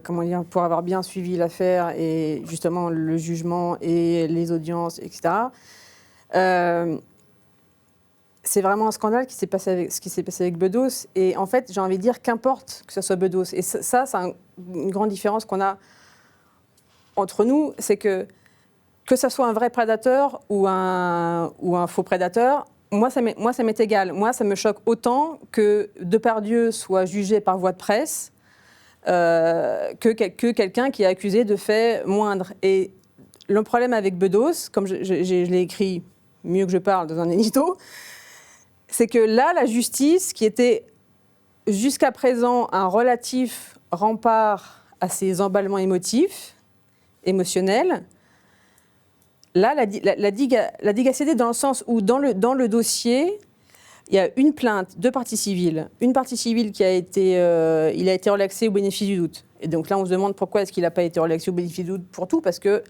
comment dire, pour avoir bien suivi l'affaire et justement le jugement et les audiences, etc., c'est vraiment un scandale ce qui s'est passé avec Bedos. Et en fait, j'ai envie de dire qu'importe que ce soit Bedos. Et ça, c'est une grande différence qu'on a entre nous, c'est que ça soit un vrai prédateur ou un faux prédateur, moi, ça m'est égal. Moi, ça me choque autant que Depardieu soit jugé par voie de presse que quelqu'un qui est accusé de faits moindres. Et le problème avec Bedos, comme je l'ai écrit mieux que je parle dans un édito, c'est que là, la justice, qui était jusqu'à présent un relatif rempart à ces emballements émotionnels, Là, la digue a cédé dans le sens où dans le dossier, il y a une plainte, 2 parties civiles. Une partie civile qui a été relaxé au bénéfice du doute. Et donc là, on se demande pourquoi est-ce qu'il n'a pas été relaxé au bénéfice du doute pour tout, parce que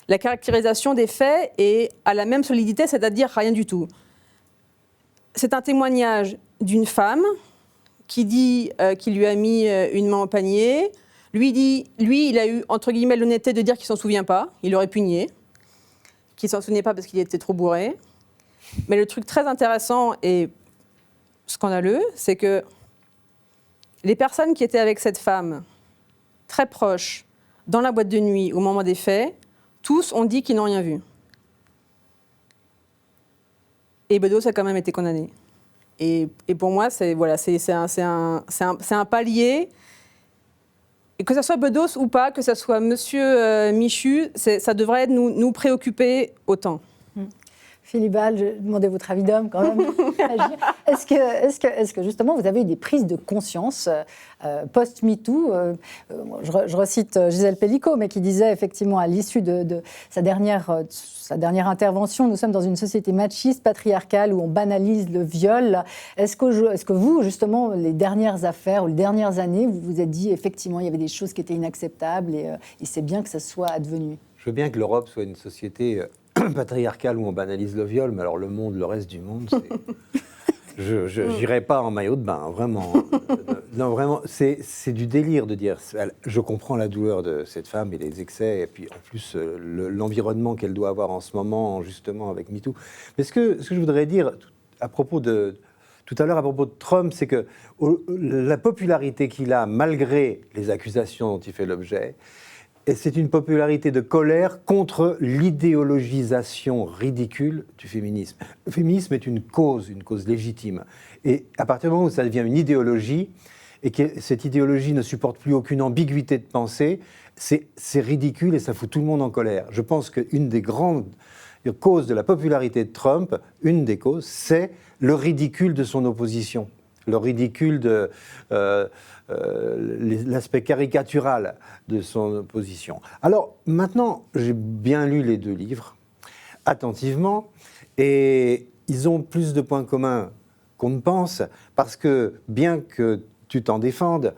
la caractérisation des faits est à la même solidité, c'est-à-dire rien du tout. C'est un témoignage d'une femme qui dit qu'il lui a mis une main au panier. Lui, il a eu, entre guillemets, l'honnêteté de dire qu'il ne s'en souvient pas. Il aurait pu nier. Qu'il ne s'en souvenait pas parce qu'il était trop bourré. Mais le truc très intéressant et scandaleux, c'est que les personnes qui étaient avec cette femme, très proches, dans la boîte de nuit au moment des faits, tous ont dit qu'ils n'ont rien vu. Et Bedos a quand même été condamné. Et pour moi, c'est un palier. Et que ce soit Bedos ou pas, que ce soit Monsieur Michu, ça devrait nous préoccuper autant. Philibal, je demandais votre avis d'homme quand même. Est-ce que justement vous avez eu des prises de conscience post-MeToo je recite Gisèle Pellicot, mais qui disait effectivement à l'issue de sa dernière intervention, nous sommes dans une société machiste, patriarcale, où on banalise le viol. Est-ce que vous, justement, les dernières affaires ou les dernières années, vous vous êtes dit effectivement il y avait des choses qui étaient inacceptables et c'est bien que ça soit advenu? Je veux bien que l'Europe soit une société patriarcale où on banalise le viol, mais alors le reste du monde, je n'irai pas en maillot de bain, vraiment. Non, vraiment, c'est du délire de dire. Je comprends la douleur de cette femme et les excès, et puis en plus l'environnement qu'elle doit avoir en ce moment, justement avec MeToo. Mais ce que je voudrais dire à propos tout à l'heure à propos de Trump, c'est que la popularité qu'il a, malgré les accusations dont il fait l'objet, et c'est une popularité de colère contre l'idéologisation ridicule du féminisme. Le féminisme est une cause légitime. Et à partir du moment où ça devient une idéologie, et que cette idéologie ne supporte plus aucune ambiguïté de pensée, c'est ridicule et ça fout tout le monde en colère. Je pense qu'une des grandes causes de la popularité de Trump, une des causes, c'est le ridicule de son opposition. Le ridicule de l'aspect caricatural de son opposition. Alors maintenant, j'ai bien lu les 2 livres, attentivement, et ils ont plus de points communs qu'on ne pense, parce que bien que tu t'en défendes,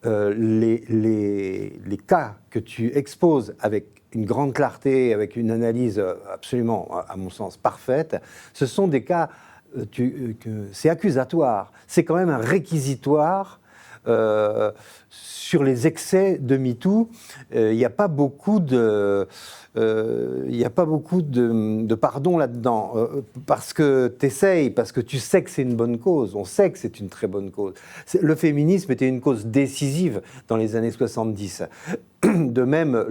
les cas que tu exposes avec une grande clarté, avec une analyse absolument, à mon sens, parfaite, ce sont des cas... c'est accusatoire, c'est quand même un réquisitoire sur les excès de MeToo. Il n'y a pas beaucoup de pardon là-dedans, parce que tu essayes, parce que tu sais que c'est une bonne cause, on sait que c'est une très bonne cause. Le féminisme était une cause décisive dans les années 70. De même,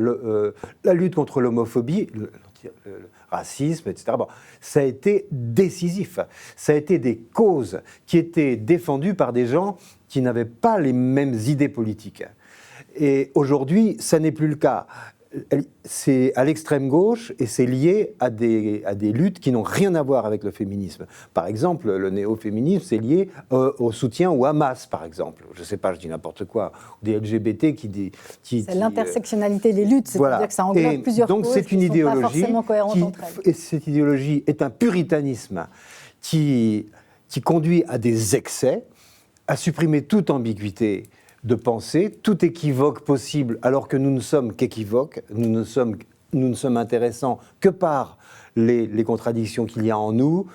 la lutte contre l'homophobie, le racisme, etc. Bon, ça a été décisif. Ça a été des causes qui étaient défendues par des gens qui n'avaient pas les mêmes idées politiques. Et aujourd'hui, ça n'est plus le cas. C'est à l'extrême gauche et c'est lié à des luttes qui n'ont rien à voir avec le féminisme. Par exemple, le néo-féminisme, c'est lié au soutien au Hamas, par exemple. Je ne sais pas, je dis n'importe quoi. Ou des LGBT qui c'est l'intersectionnalité des luttes, voilà. C'est-à-dire que ça englobe plusieurs donc causes c'est une qui ne sont pas idéologie forcément cohérentes entre elles. Et cette idéologie est un puritanisme qui conduit à des excès, à supprimer toute ambiguïté de pensée, tout équivoque possible, alors que nous ne sommes qu'équivoques, nous ne sommes intéressants que par les contradictions qu'il y a en nous.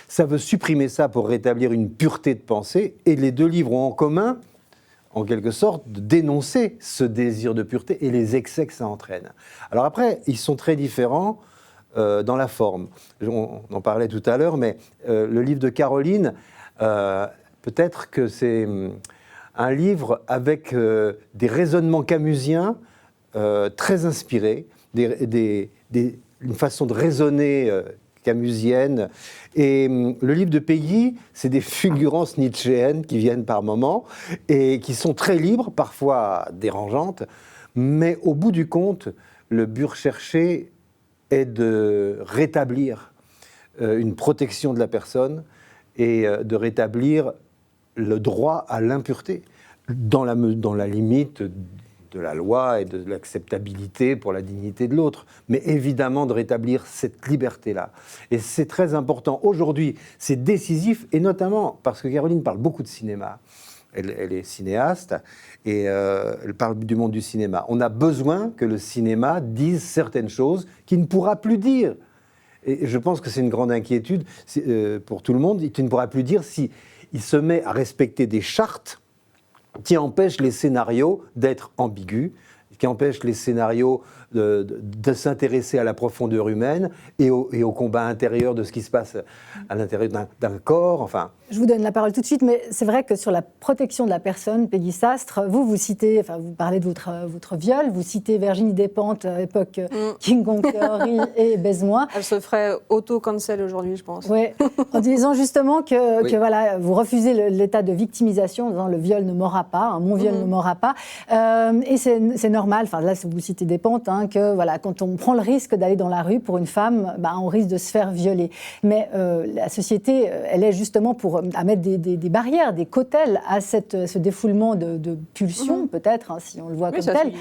Ça veut supprimer ça pour rétablir une pureté de pensée, et les 2 livres ont en commun, en quelque sorte, de dénoncer ce désir de pureté et les excès que ça entraîne. Alors après, ils sont très différents dans la forme. On en parlait tout à l'heure, mais le livre de Caroline, peut-être que c'est un livre avec des raisonnements camusiens très inspirés, une façon de raisonner camusienne. Et le livre de Peggy, c'est des fulgurances nietzschéennes qui viennent par moments et qui sont très libres, parfois dérangeantes, mais au bout du compte, le but recherché est de rétablir une protection de la personne et de rétablir le droit à l'impureté, dans la limite de la loi et de l'acceptabilité pour la dignité de l'autre, mais évidemment de rétablir cette liberté-là. Et c'est très important. Aujourd'hui, c'est décisif, et notamment parce que Caroline parle beaucoup de cinéma. Elle est cinéaste et elle parle du monde du cinéma. On a besoin que le cinéma dise certaines choses qu'il ne pourra plus dire. Et je pense que c'est une grande inquiétude pour tout le monde. Il ne pourra plus dire s'il se met à respecter des chartes qui empêchent les scénarios d'être ambigus, qui empêchent les scénarios de s'intéresser à la profondeur humaine et au combat intérieur de ce qui se passe à l'intérieur d'un corps. Enfin. Je vous donne la parole tout de suite, mais c'est vrai que sur la protection de la personne, Peggy Sastre, vous citez, enfin vous parlez de votre viol, vous citez Virginie Despentes, époque King Kong Theory et Baise-moi. Elle se ferait auto-cancel aujourd'hui, je pense. Oui, en disant justement que voilà, vous refusez l'état de victimisation, en disant le viol ne m'aura pas, mon viol ne m'aura pas. Et c'est normal, enfin là vous citez Despentes, que voilà, quand on prend le risque d'aller dans la rue pour une femme, on risque de se faire violer. Mais la société, elle est justement à mettre des barrières, des cautèles à ce défoulement de pulsions, peut-être, si on le voit comme tel.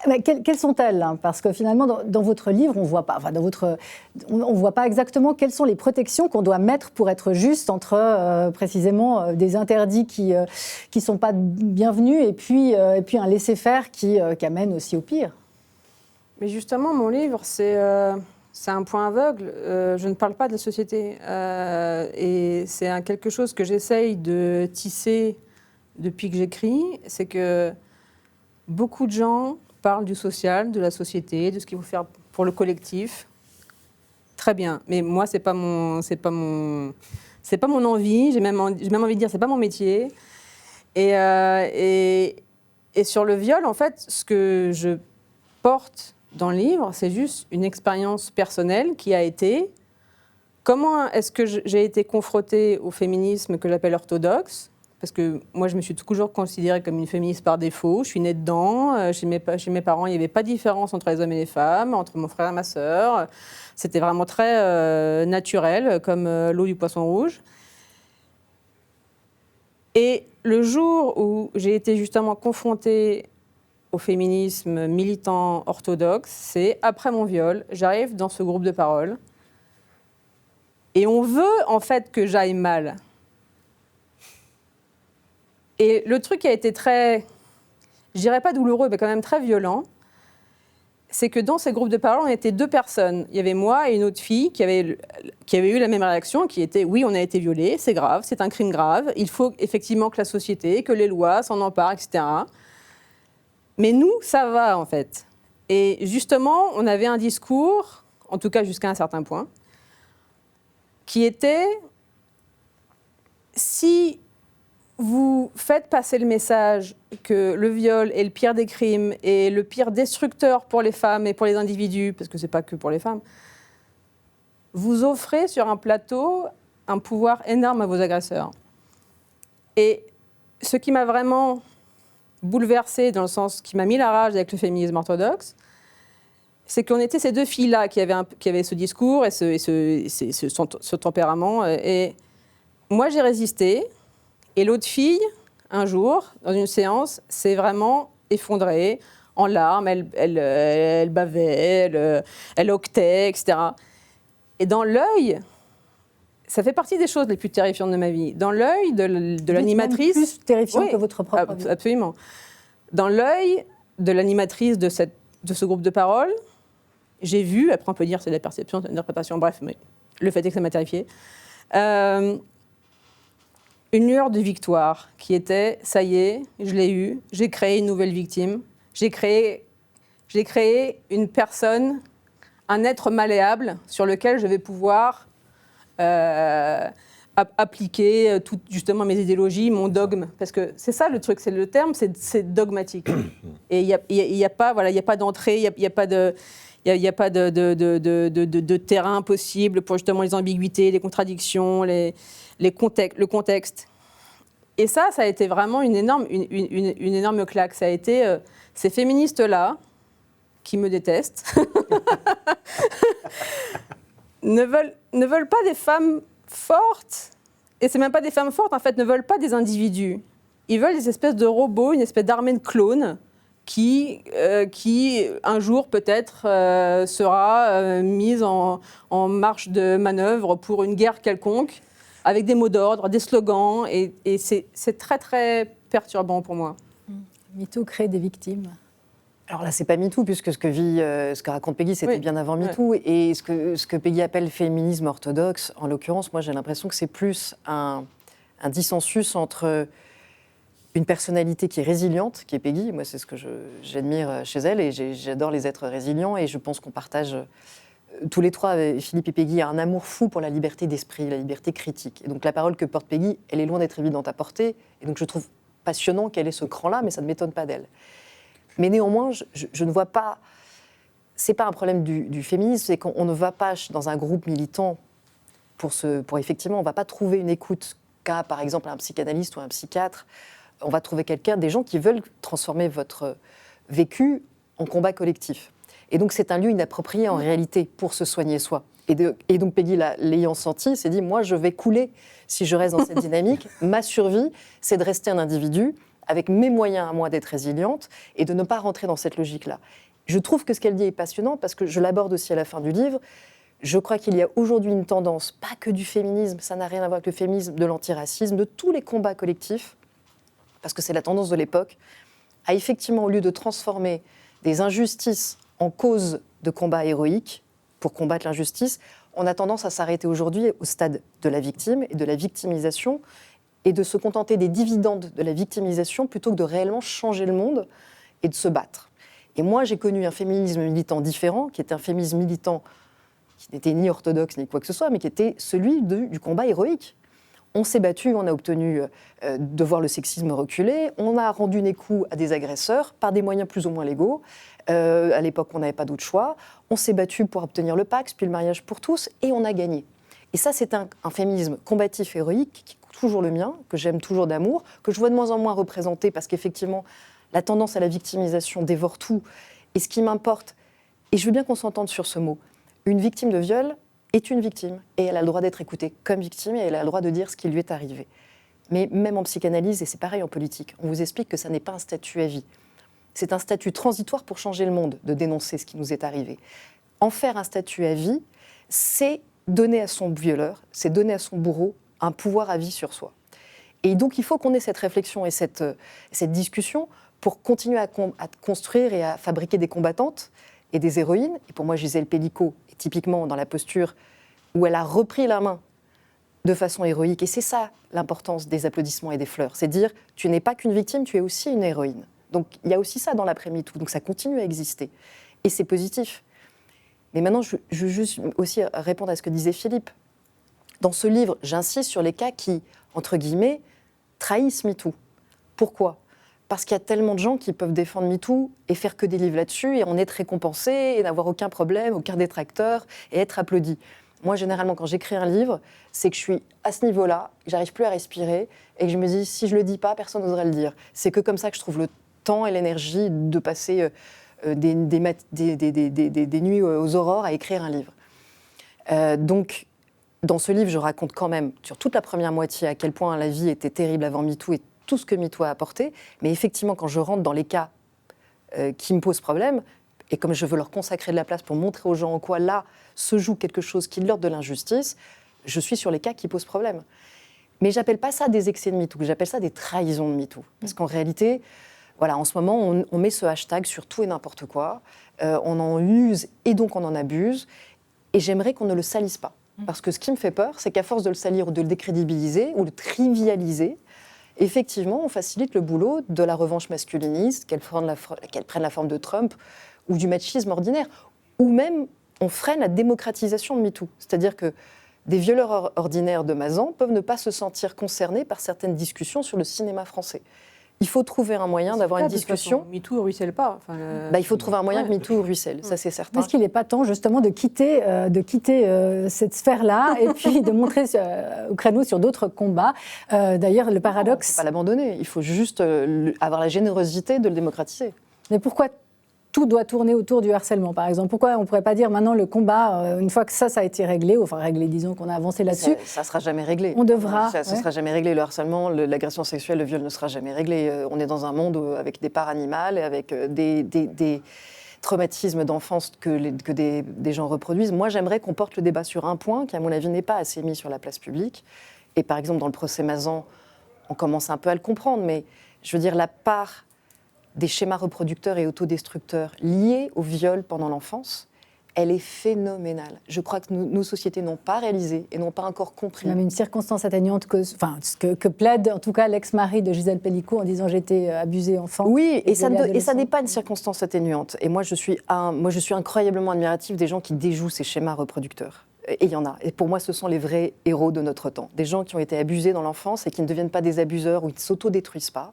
Mais quelles sont-elles, parce que finalement, dans votre livre, on voit pas, on voit pas exactement quelles sont les protections qu'on doit mettre pour être juste entre précisément des interdits qui sont pas bienvenus et puis un laisser-faire qui amène aussi au pire. Mais justement, mon livre, c'est un point aveugle. Je ne parle pas de la société. Et c'est quelque chose que j'essaye de tisser depuis que j'écris. C'est que beaucoup de gens parlent du social, de la société, de ce qu'il faut faire pour le collectif. Très bien. Mais moi, c'est pas mon envie. J'ai même envie de dire, c'est pas mon métier. Et sur le viol, en fait, ce que je porte dans le livre, c'est juste une expérience personnelle qui a été comment est-ce que j'ai été confrontée au féminisme que j'appelle orthodoxe, parce que moi je me suis toujours considérée comme une féministe par défaut, je suis née dedans, chez mes parents il n'y avait pas de différence entre les hommes et les femmes, entre mon frère et ma sœur, c'était vraiment très naturel comme l'eau du poisson rouge. Et le jour où j'ai été justement confrontée au féminisme militant orthodoxe, c'est après mon viol, j'arrive dans ce groupe de parole et on veut en fait que j'aille mal. Et le truc qui a été très, je dirais pas douloureux, mais quand même très violent, c'est que dans ces groupes de parole, on était deux personnes. Il y avait moi et une autre fille qui avait eu la même réaction, qui était « oui, on a été violés, c'est grave, c'est un crime grave, il faut effectivement que la société, que les lois s'en emparent, etc. » Mais nous, ça va, en fait. Et justement, on avait un discours, en tout cas jusqu'à un certain point, qui était si vous faites passer le message que le viol est le pire des crimes et le pire destructeur pour les femmes et pour les individus, parce que c'est pas que pour les femmes, vous offrez sur un plateau un pouvoir énorme à vos agresseurs. Et ce qui m'a vraiment bouleversée, dans le sens qui m'a mis la rage avec le féminisme orthodoxe, c'est qu'on était ces deux filles-là qui avaient ce discours et ce tempérament. Et moi, j'ai résisté. Et l'autre fille, un jour, dans une séance, s'est vraiment effondrée, en larmes. Elle bavait, elle octait, etc. Et dans l'œil, ça fait partie des choses les plus terrifiantes de ma vie. Dans l'œil de l'animatrice... Plus terrifiant que votre propre vie. Absolument. Dans l'œil de l'animatrice de ce groupe de parole, j'ai vu, après on peut dire c'est de la perception, c'est de l'interprétation, bref, mais le fait est que ça m'a terrifiée, une lueur de victoire qui était, ça y est, je l'ai eu, j'ai créé une nouvelle victime, j'ai créé une personne, un être malléable sur lequel je vais pouvoir appliquer justement mes idéologies, mon dogme, parce que c'est ça le truc, c'est le terme, c'est dogmatique. Et il y a pas, voilà, il y a pas d'entrée, il y a pas de terrain possible pour justement les ambiguïtés, les contradictions, le contexte. Et ça a été vraiment une énorme claque. Ça a été ces féministes-là, qui me détestent, ne veulent pas des femmes fortes, et c'est même pas des femmes fortes, en fait, ne veulent pas des individus. Ils veulent des espèces de robots, une espèce d'armée de clones qui un jour peut-être sera mise en marche de manœuvre pour une guerre quelconque, avec des mots d'ordre, des slogans, et c'est très très perturbant pour moi. MeToo crée des victimes. Alors là, c'est pas MeToo, puisque ce que raconte Peggy, c'était Oui. bien avant MeToo. Et ce que Peggy appelle féminisme orthodoxe, en l'occurrence, moi j'ai l'impression que c'est plus un dissensus entre une personnalité qui est résiliente, qui est Peggy. Moi, c'est ce que j'admire chez elle, et j'adore les êtres résilients, et je pense qu'on partage tous les trois, Philippe et Peggy, un amour fou pour la liberté d'esprit, la liberté critique. Et donc la parole que porte Peggy, elle est loin d'être évidente à porter, et donc je trouve passionnant qu'elle ait ce cran-là, mais ça ne m'étonne pas d'elle. Mais néanmoins, je ne vois pas... C'est pas un problème du féminisme, c'est qu'on ne va pas dans un groupe militant pour effectivement, on ne va pas trouver une écoute qu'a, par exemple, un psychanalyste ou un psychiatre. On va trouver des gens qui veulent transformer votre vécu en combat collectif. Et donc, c'est un lieu inapproprié en réalité pour se soigner soi. Et donc, Peggy, l'ayant senti, s'est dit, moi, je vais couler si je reste dans cette dynamique. Ma survie, c'est de rester un individu avec mes moyens à moi d'être résiliente et de ne pas rentrer dans cette logique-là. Je trouve que ce qu'elle dit est passionnant parce que je l'aborde aussi à la fin du livre. Je crois qu'il y a aujourd'hui une tendance, pas que du féminisme, ça n'a rien à voir avec le féminisme, de l'antiracisme, de tous les combats collectifs, parce que c'est la tendance de l'époque, à effectivement, au lieu de transformer des injustices en cause de combats héroïques pour combattre l'injustice, on a tendance à s'arrêter aujourd'hui au stade de la victime et de la victimisation et de se contenter des dividendes de la victimisation plutôt que de réellement changer le monde et de se battre. Et moi, j'ai connu un féminisme militant différent, qui était un féminisme militant qui n'était ni orthodoxe ni quoi que ce soit, mais qui était celui du combat héroïque. On s'est battu, on a obtenu de voir le sexisme reculer, on a rendu les coups à des agresseurs par des moyens plus ou moins légaux. À l'époque, on n'avait pas d'autre choix. On s'est battu pour obtenir le Pax, puis le mariage pour tous, et on a gagné. Et ça, c'est un féminisme combatif héroïque, qui est toujours le mien, que j'aime toujours d'amour, que je vois de moins en moins représenté, parce qu'effectivement, la tendance à la victimisation dévore tout. Et ce qui m'importe, et je veux bien qu'on s'entende sur ce mot, une victime de viol est une victime, et elle a le droit d'être écoutée comme victime, et elle a le droit de dire ce qui lui est arrivé. Mais même en psychanalyse, et c'est pareil en politique, on vous explique que ça n'est pas un statut à vie. C'est un statut transitoire pour changer le monde, de dénoncer ce qui nous est arrivé. En faire un statut à vie, c'est donner à son violeur, c'est donner à son bourreau un pouvoir à vie sur soi. Et donc il faut qu'on ait cette réflexion et cette discussion pour continuer à construire et à fabriquer des combattantes et des héroïnes. Et pour moi, Gisèle Pellicot est typiquement dans la posture où elle a repris la main de façon héroïque. Et c'est ça l'importance des applaudissements et des fleurs. C'est dire, tu n'es pas qu'une victime, tu es aussi une héroïne. Donc il y a aussi ça dans l'après-MeToo. Donc ça continue à exister. Et c'est positif. Mais maintenant, je veux juste aussi répondre à ce que disait Philippe. Dans ce livre, j'insiste sur les cas qui, entre guillemets, trahissent MeToo. Pourquoi ? Parce qu'il y a tellement de gens qui peuvent défendre MeToo et faire que des livres là-dessus et en être récompensés et n'avoir aucun problème, aucun détracteur et être applaudi. Moi, généralement, quand j'écris un livre, c'est que je suis à ce niveau-là, que j'arrive plus à respirer et que je me dis, si je le dis pas, personne n'oserait le dire. C'est que comme ça que je trouve le temps et l'énergie de passer des nuits aux aurores à écrire un livre. Donc, dans ce livre, je raconte quand même, sur toute la première moitié, à quel point la vie était terrible avant MeToo et tout ce que MeToo a apporté. Mais effectivement, quand je rentre dans les cas qui me posent problème, et comme je veux leur consacrer de la place pour montrer aux gens en quoi là se joue quelque chose qui leur de l'injustice, je suis sur les cas qui posent problème. Mais j'appelle pas ça des excès de MeToo, j'appelle ça des trahisons de MeToo. Parce qu'en réalité, voilà, en ce moment, on met ce hashtag sur tout et n'importe quoi, on en use et donc on en abuse, et j'aimerais qu'on ne le salisse pas. Parce que ce qui me fait peur, c'est qu'à force de le salir ou de le décrédibiliser ou de le trivialiser, effectivement, on facilite le boulot de la revanche masculiniste, qu'elle prenne la forme de Trump ou du machisme ordinaire. Ou même, on freine la démocratisation de MeToo. C'est-à-dire que des violeurs ordinaires de Mazan peuvent ne pas se sentir concernés par certaines discussions sur le cinéma français. Il faut trouver un moyen d'avoir une discussion. MeToo ne ruisselle pas. Il faut trouver un moyen que MeToo ruisselle, ça c'est certain. Est-ce qu'il n'est pas temps justement de quitter cette sphère-là et puis de montrer au créneau sur d'autres combats. D'ailleurs, le paradoxe... Il ne faut pas l'abandonner, il faut juste avoir la générosité de le démocratiser. Mais pourquoi tout doit tourner autour du harcèlement, par exemple? Pourquoi on ne pourrait pas dire maintenant le combat, une fois que ça a été réglé, enfin réglé, disons qu'on a avancé là-dessus, Ça ne sera jamais réglé. on devra... Ça ne sera jamais réglé. Le harcèlement, l'agression sexuelle, le viol ne sera jamais réglé. On est dans un monde avec des parts animales, avec des traumatismes d'enfance que des gens reproduisent. Moi, j'aimerais qu'on porte le débat sur un point qui, à mon avis, n'est pas assez mis sur la place publique. Et par exemple, dans le procès Mazan, on commence un peu à le comprendre, mais je veux dire, la part des schémas reproducteurs et autodestructeurs liés au viol pendant l'enfance, elle est phénoménale. Je crois que nos sociétés n'ont pas réalisé et n'ont pas encore compris. Même une circonstance atténuante que plaide en tout cas l'ex-mari de Gisèle Pellicot en disant j'étais abusée enfant. Oui, et ça adolescent. n'est pas une circonstance atténuante. Et moi, je suis incroyablement admirative des gens qui déjouent ces schémas reproducteurs. Et il y en a. Et pour moi, ce sont les vrais héros de notre temps. Des gens qui ont été abusés dans l'enfance et qui ne deviennent pas des abuseurs ou ils ne s'autodétruisent pas.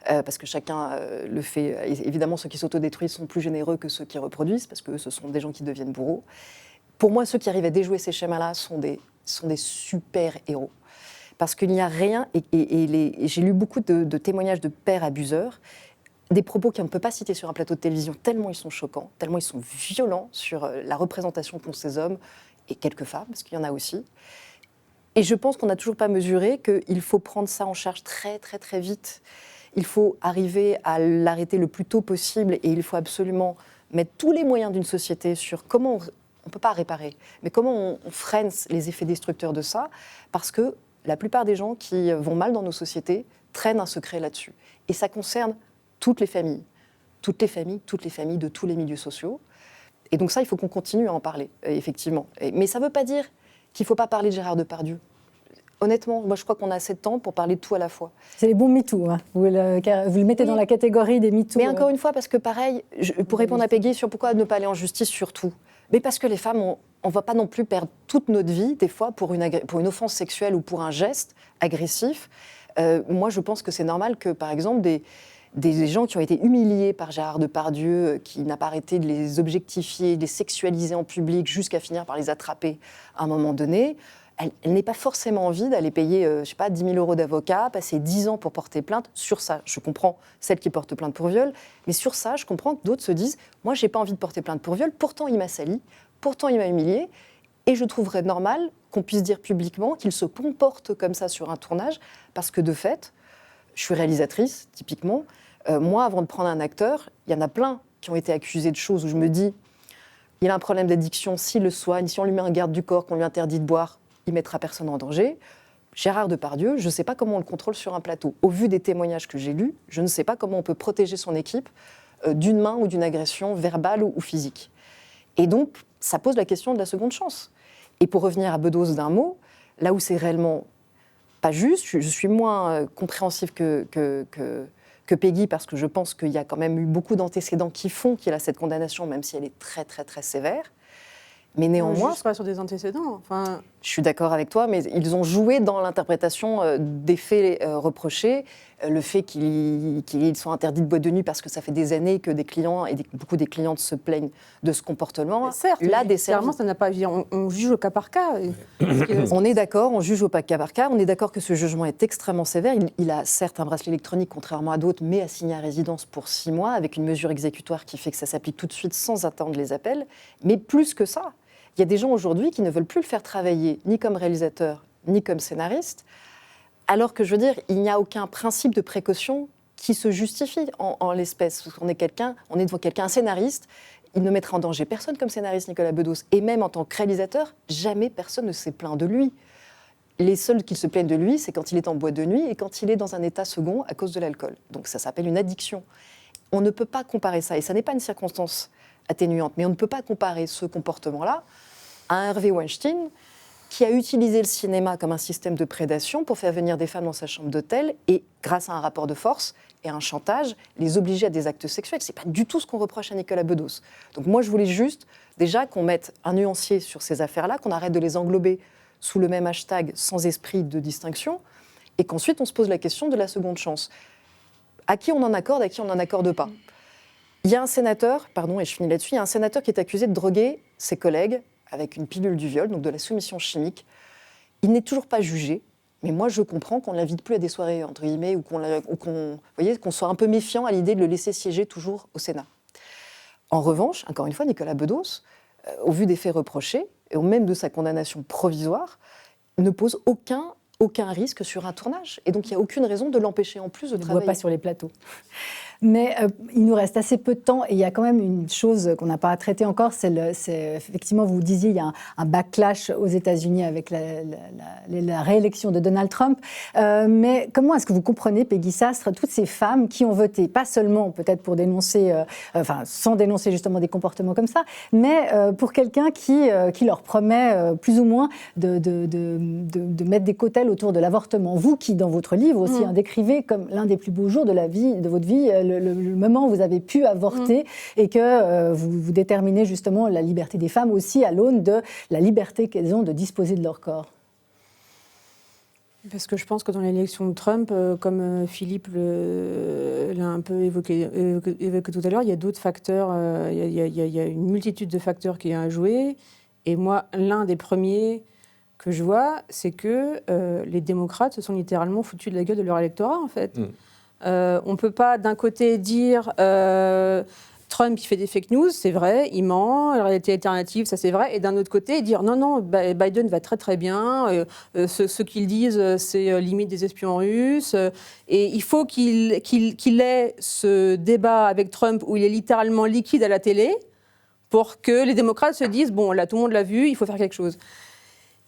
Parce que chacun le fait. Évidemment, ceux qui s'autodétruisent sont plus généreux que ceux qui reproduisent, parce que ce sont des gens qui deviennent bourreaux. Pour moi, ceux qui arrivent à déjouer ces schémas-là sont des super-héros. Parce qu'il n'y a rien, et j'ai lu beaucoup de témoignages de pères abuseurs, des propos qu'on ne peut pas citer sur un plateau de télévision, tellement ils sont choquants, tellement ils sont violents sur la représentation qu'ont ces hommes, et quelques femmes, parce qu'il y en a aussi. Et je pense qu'on n'a toujours pas mesuré qu'il faut prendre ça en charge très, très, très vite. Il faut arriver à l'arrêter le plus tôt possible et il faut absolument mettre tous les moyens d'une société sur comment on ne peut pas réparer, mais comment on freine les effets destructeurs de ça, parce que la plupart des gens qui vont mal dans nos sociétés traînent un secret là-dessus. Et ça concerne toutes les familles de tous les milieux sociaux. Et donc ça, il faut qu'on continue à en parler, effectivement. Mais ça ne veut pas dire qu'il ne faut pas parler de Gérard Depardieu. Honnêtement, moi je crois qu'on a assez de temps pour parler de tout à la fois. C'est les bons MeToo, hein. Vous le mettez dans la catégorie des MeToo. Mais encore une fois, parce que pareil, pour répondre à Peggy sur pourquoi ne pas aller en justice sur tout, mais parce que les femmes, on ne va pas non plus perdre toute notre vie, des fois, pour une offense sexuelle ou pour un geste agressif. Moi je pense que c'est normal que, par exemple, des gens qui ont été humiliés par Gérard Depardieu, qui n'a pas arrêté de les objectifier, de les sexualiser en public, jusqu'à finir par les attraper à un moment donné, elle n'ait pas forcément envie d'aller payer, 10 000 euros d'avocat, passer 10 ans pour porter plainte. Sur ça, je comprends celles qui portent plainte pour viol, mais sur ça, je comprends que d'autres se disent « Moi, je n'ai pas envie de porter plainte pour viol, pourtant il m'a sali, pourtant il m'a humilié, et je trouverais normal qu'on puisse dire publiquement qu'il se comporte comme ça sur un tournage, parce que de fait, je suis réalisatrice, typiquement. Moi, avant de prendre un acteur, il y en a plein qui ont été accusés de choses où je me dis il a un problème d'addiction, s'il le soigne, si on lui met un garde du corps, qu'on lui interdit de boire, il ne mettra personne en danger. Gérard Depardieu, je ne sais pas comment on le contrôle sur un plateau. Au vu des témoignages que j'ai lus, je ne sais pas comment on peut protéger son équipe d'une main ou d'une agression verbale ou physique. Et donc, ça pose la question de la seconde chance. Et pour revenir à Bedos d'un mot, là où c'est réellement pas juste, je suis moins compréhensive que Peggy, parce que je pense qu'il y a quand même eu beaucoup d'antécédents qui font qu'il a cette condamnation, même si elle est très, très, très sévère. Mais néanmoins... Juste pas sur des antécédents. Enfin... Je suis d'accord avec toi, mais ils ont joué dans l'interprétation des faits reprochés. Le fait qu'ils soient interdits de boîte de nuit parce que ça fait des années que des clients et beaucoup des clientes se plaignent de ce comportement. Mais certes, là, clairement, ça n'a pas... On juge au cas par cas. On est d'accord, on juge au cas par cas. On est d'accord que ce jugement est extrêmement sévère. Il a certes un bracelet électronique, contrairement à d'autres, mais assigné à résidence pour 6 mois, avec une mesure exécutoire qui fait que ça s'applique tout de suite sans attendre les appels. Mais plus que ça, il y a des gens aujourd'hui qui ne veulent plus le faire travailler ni comme réalisateur, ni comme scénariste, alors que, je veux dire, il n'y a aucun principe de précaution qui se justifie en l'espèce. On est devant quelqu'un, un scénariste, il ne mettra en danger personne comme scénariste, Nicolas Bedos. Et même en tant que réalisateur, jamais personne ne s'est plaint de lui. Les seuls qui se plaignent de lui, c'est quand il est en boîte de nuit et quand il est dans un état second à cause de l'alcool. Donc ça s'appelle une addiction. On ne peut pas comparer ça, et ça n'est pas une circonstance atténuante, mais on ne peut pas comparer ce comportement-là à un Harvey Weinstein qui a utilisé le cinéma comme un système de prédation pour faire venir des femmes dans sa chambre d'hôtel et, grâce à un rapport de force et à un chantage, les obliger à des actes sexuels. Ce n'est pas du tout ce qu'on reproche à Nicolas Bedos. Donc moi, je voulais juste, déjà, qu'on mette un nuancier sur ces affaires-là, qu'on arrête de les englober sous le même hashtag sans esprit de distinction, et qu'ensuite, on se pose la question de la seconde chance. À qui on en accorde, à qui on n'en accorde pas. Il y a un sénateur, pardon, et je finis là-dessus, il y a un sénateur qui est accusé de droguer ses collègues avec une pilule du viol, donc de la soumission chimique. Il n'est toujours pas jugé, mais moi je comprends qu'on ne l'invite plus à des soirées, entre guillemets, ou qu'on soit un peu méfiant à l'idée de le laisser siéger toujours au Sénat. En revanche, encore une fois, Nicolas Bedos, au vu des faits reprochés, et au même de sa condamnation provisoire, ne pose aucun risque sur un tournage. Et donc, il n'y a aucune raison de l'empêcher en plus de On ne travailler. voit pas sur les plateaux. Mais il nous reste assez peu de temps et il y a quand même une chose qu'on n'a pas traitée encore, c'est effectivement, vous disiez, il y a un backlash aux États-Unis avec la réélection de Donald Trump. Mais comment est-ce que vous comprenez, Peggy Sastre, toutes ces femmes qui ont voté, pas seulement peut-être pour dénoncer, sans dénoncer justement des comportements comme ça, mais pour quelqu'un qui leur promet plus ou moins de mettre des cautèles autour de l'avortement. Vous qui, dans votre livre aussi, décrivez comme l'un des plus beaux jours de votre vie, le moment où vous avez pu avorter et que vous déterminez justement la liberté des femmes aussi à l'aune de la liberté qu'elles ont de disposer de leur corps. Parce que je pense que dans l'élection de Trump, comme Philippe l'a un peu évoqué tout à l'heure, il y a d'autres facteurs, il y a une multitude de facteurs qui ont à jouer. Et moi, l'un des premiers que je vois, c'est que les démocrates se sont littéralement foutus de la gueule de leur électorat, en fait. On ne peut pas d'un côté dire Trump il fait des fake news, c'est vrai, il ment, la réalité alternative, ça c'est vrai, et d'un autre côté dire non, Biden va très très bien, ce qu'ils disent c'est limite des espions russes, et il faut qu'il ait ce débat avec Trump où il est littéralement liquide à la télé pour que les démocrates se disent bon là tout le monde l'a vu, il faut faire quelque chose.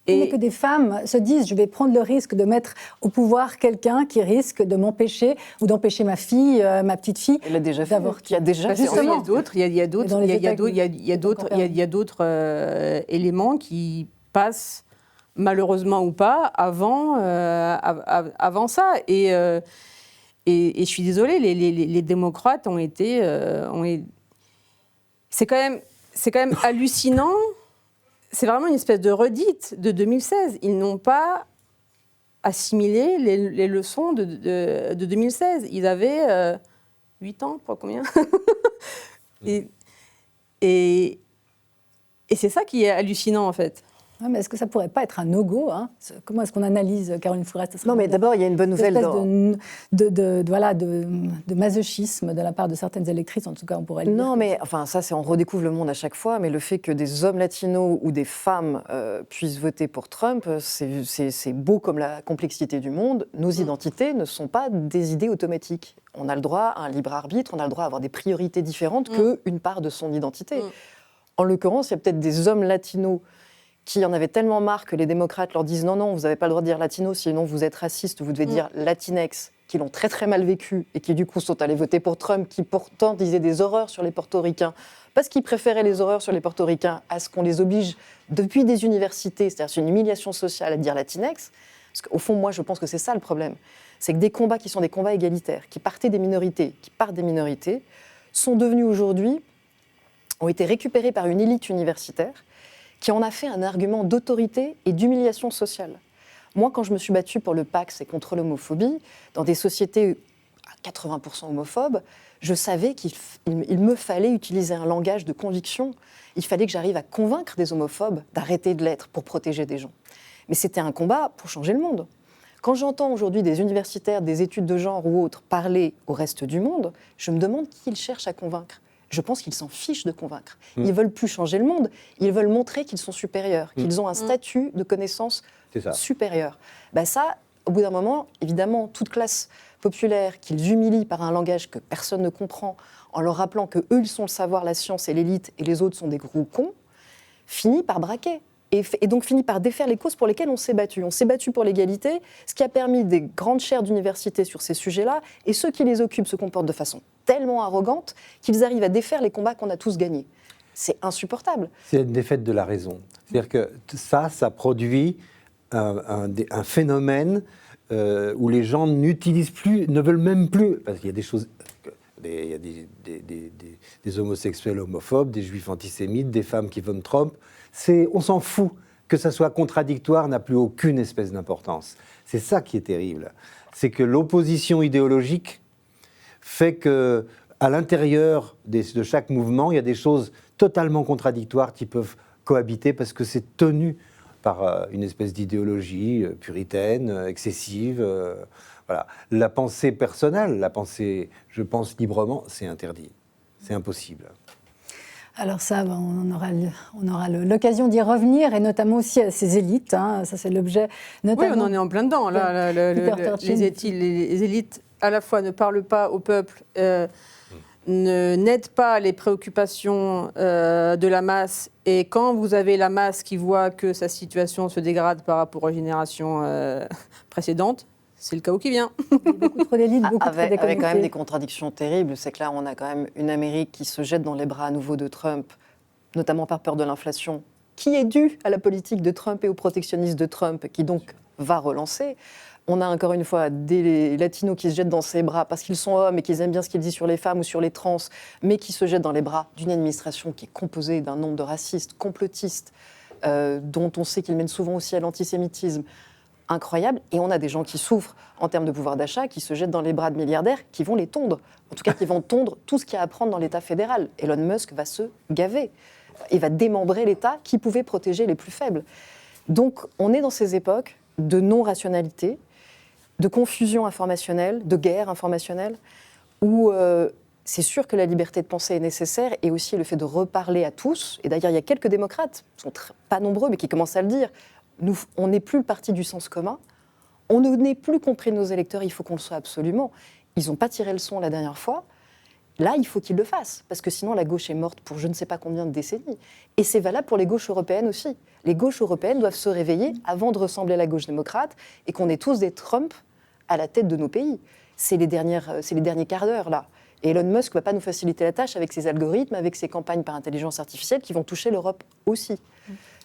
Mais que des femmes se disent, je vais prendre le risque de mettre au pouvoir quelqu'un qui risque de m'empêcher ou d'empêcher ma fille, ma petite fille, Elle l'a déjà fait. d'avorter. Il y a déjà fait. Il y a d'autres éléments qui passent malheureusement ou pas avant ça. Et je suis désolée, les démocrates ont été... C'est quand même hallucinant. C'est vraiment une espèce de redite de 2016. Ils n'ont pas assimilé les leçons de 2016. Ils avaient 8 ans, pas combien. et c'est ça qui est hallucinant, en fait. Ouais, mais est-ce que ça ne pourrait pas être un no-go Comment est-ce qu'on analyse, Caroline Fourest? Non, mais d'abord, il y a une bonne nouvelle. De masochisme de la part de certaines électrices, en tout cas, on pourrait le dire. Non, mais enfin, ça, on redécouvre le monde à chaque fois, mais le fait que des hommes latinos ou des femmes puissent voter pour Trump, c'est beau comme la complexité du monde. Nos identités ne sont pas des idées automatiques. On a le droit à un libre arbitre, on a le droit à avoir des priorités différentes qu'une part de son identité. En l'occurrence, il y a peut-être des hommes latinos qui en avaient tellement marre que les démocrates leur disent non, vous n'avez pas le droit de dire latino, sinon vous êtes raciste, vous devez dire latinex, qui l'ont très très mal vécu et qui du coup sont allés voter pour Trump, qui pourtant disaient des horreurs sur les portoricains, parce qu'ils préféraient les horreurs sur les portoricains à ce qu'on les oblige depuis des universités, c'est-à-dire c'est une humiliation sociale à dire latinex. Parce qu'au fond, moi je pense que c'est ça le problème, c'est que des combats qui sont des combats égalitaires, qui partent des minorités, sont devenus aujourd'hui, ont été récupérés par une élite universitaire qui en a fait un argument d'autorité et d'humiliation sociale. Moi, quand je me suis battue pour le Pax et contre l'homophobie, dans des sociétés à 80% homophobes, je savais qu'il me fallait utiliser un langage de conviction. Il fallait que j'arrive à convaincre des homophobes d'arrêter de l'être pour protéger des gens. Mais c'était un combat pour changer le monde. Quand j'entends aujourd'hui des universitaires, des études de genre ou autres parler au reste du monde, je me demande qui ils cherchent à convaincre. Je pense qu'ils s'en fichent de convaincre. Ils ne veulent plus changer le monde, ils veulent montrer qu'ils sont supérieurs, qu'ils ont un statut de connaissance supérieur. Ben ça, au bout d'un moment, évidemment, toute classe populaire qu'ils humilient par un langage que personne ne comprend, en leur rappelant qu'eux, ils sont le savoir, la science et l'élite, et les autres sont des gros cons, finit par braquer. Et donc finit par défaire les causes pour lesquelles on s'est battu. On s'est battu pour l'égalité, ce qui a permis des grandes chaires d'université sur ces sujets-là, et ceux qui les occupent se comportent de façon tellement arrogante qu'ils arrivent à défaire les combats qu'on a tous gagnés. C'est insupportable. C'est une défaite de la raison. C'est-à-dire que ça produit un phénomène où les gens n'utilisent plus, ne veulent même plus, parce qu'il y a des choses... Il y a des homosexuels homophobes, des juifs antisémites, des femmes qui votent Trump. On s'en fout. Que ça soit contradictoire n'a plus aucune espèce d'importance. C'est ça qui est terrible. C'est que l'opposition idéologique fait qu'à l'intérieur de chaque mouvement, il y a des choses totalement contradictoires qui peuvent cohabiter parce que c'est tenu par une espèce d'idéologie puritaine, excessive. Voilà. La pensée personnelle, la pensée « je pense librement », c'est interdit. C'est impossible. Alors ça, on aura l'occasion d'y revenir, et notamment aussi à ces élites. Hein. Ça, c'est l'objet notamment... Oui, on en est en plein dedans. Là, les élites, à la fois, ne parlent pas au peuple, n'aident pas les préoccupations de la masse. Et quand vous avez la masse qui voit que sa situation se dégrade par rapport aux générations précédentes, c'est le chaos qui vient. Beaucoup trop d'élites, beaucoup trop déconnectées. Avec quand même des contradictions terribles. C'est que là, on a quand même une Amérique qui se jette dans les bras à nouveau de Trump, notamment par peur de l'inflation, qui est due à la politique de Trump et au protectionnisme de Trump, qui donc va relancer. On a encore une fois des latinos qui se jettent dans ses bras parce qu'ils sont hommes et qu'ils aiment bien ce qu'ils disent sur les femmes ou sur les trans, mais qui se jettent dans les bras d'une administration qui est composée d'un nombre de racistes, complotistes, dont on sait qu'ils mènent souvent aussi à l'antisémitisme. Incroyable. Et on a des gens qui souffrent en termes de pouvoir d'achat, qui se jettent dans les bras de milliardaires, qui vont les tondre. En tout cas, qui vont tondre tout ce qu'il y a à prendre dans l'État fédéral. Elon Musk va se gaver. Il va démembrer l'État qui pouvait protéger les plus faibles. Donc, on est dans ces époques de non-rationalité, de confusion informationnelle, de guerre informationnelle, où c'est sûr que la liberté de penser est nécessaire, et aussi le fait de reparler à tous. Et d'ailleurs, il y a quelques démocrates, ils sont pas nombreux, mais qui commencent à le dire. On n'est plus le parti du sens commun, on n'est plus compris de nos électeurs, il faut qu'on le soit absolument. Ils n'ont pas tiré le son la dernière fois, là il faut qu'ils le fassent, parce que sinon la gauche est morte pour je ne sais pas combien de décennies. Et c'est valable pour les gauches européennes aussi. Les gauches européennes doivent se réveiller avant de ressembler à la gauche démocrate, et qu'on ait tous des Trump à la tête de nos pays. C'est les derniers quarts d'heure là. Et Elon Musk ne va pas nous faciliter la tâche avec ses algorithmes, avec ses campagnes par intelligence artificielle qui vont toucher l'Europe aussi.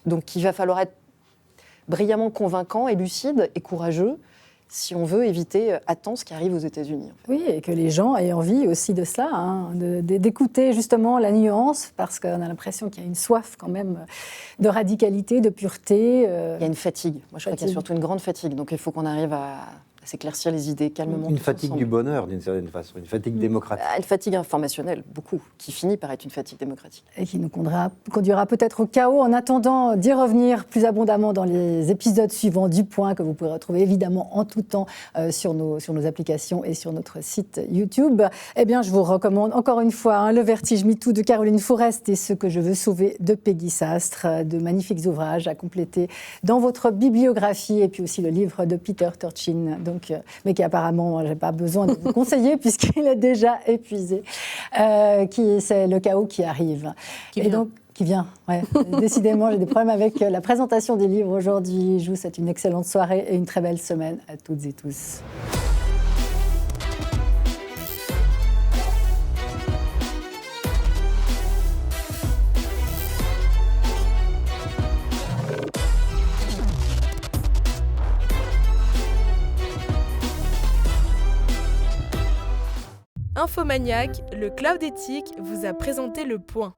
Donc il va falloir être brillamment convaincant et lucide et courageux si on veut éviter à temps ce qui arrive aux États-Unis. En fait. Oui, et que les gens aient envie aussi de cela, hein, d'écouter justement la nuance, parce qu'on a l'impression qu'il y a une soif quand même de radicalité, de pureté. Il y a une fatigue. Moi, je crois qu'il y a surtout une grande fatigue. Donc il faut qu'on arrive à s'éclaircir les idées calmement. Une fatigue du bonheur, d'une certaine façon, une fatigue démocratique. Une fatigue informationnelle, beaucoup, qui finit par être une fatigue démocratique. Et qui nous conduira peut-être au chaos. En attendant d'y revenir plus abondamment dans les épisodes suivants du Point, que vous pourrez retrouver évidemment en tout temps sur nos applications et sur notre site YouTube, eh bien, je vous recommande encore une fois Le Vertige MeToo de Caroline Fourest et Ce que je veux sauver de Peggy Sastre, de magnifiques ouvrages à compléter dans votre bibliographie, et puis aussi le livre de Peter Turchin, mais qui apparemment, je n'ai pas besoin de vous conseiller puisqu'il est déjà épuisé, c'est Le chaos qui arrive. Qui vient, ouais. Décidément, j'ai des problèmes avec la présentation des livres aujourd'hui. Je vous souhaite une excellente soirée et une très belle semaine à toutes et tous. Infomaniac, le Cloud Éthique vous a présenté Le Point.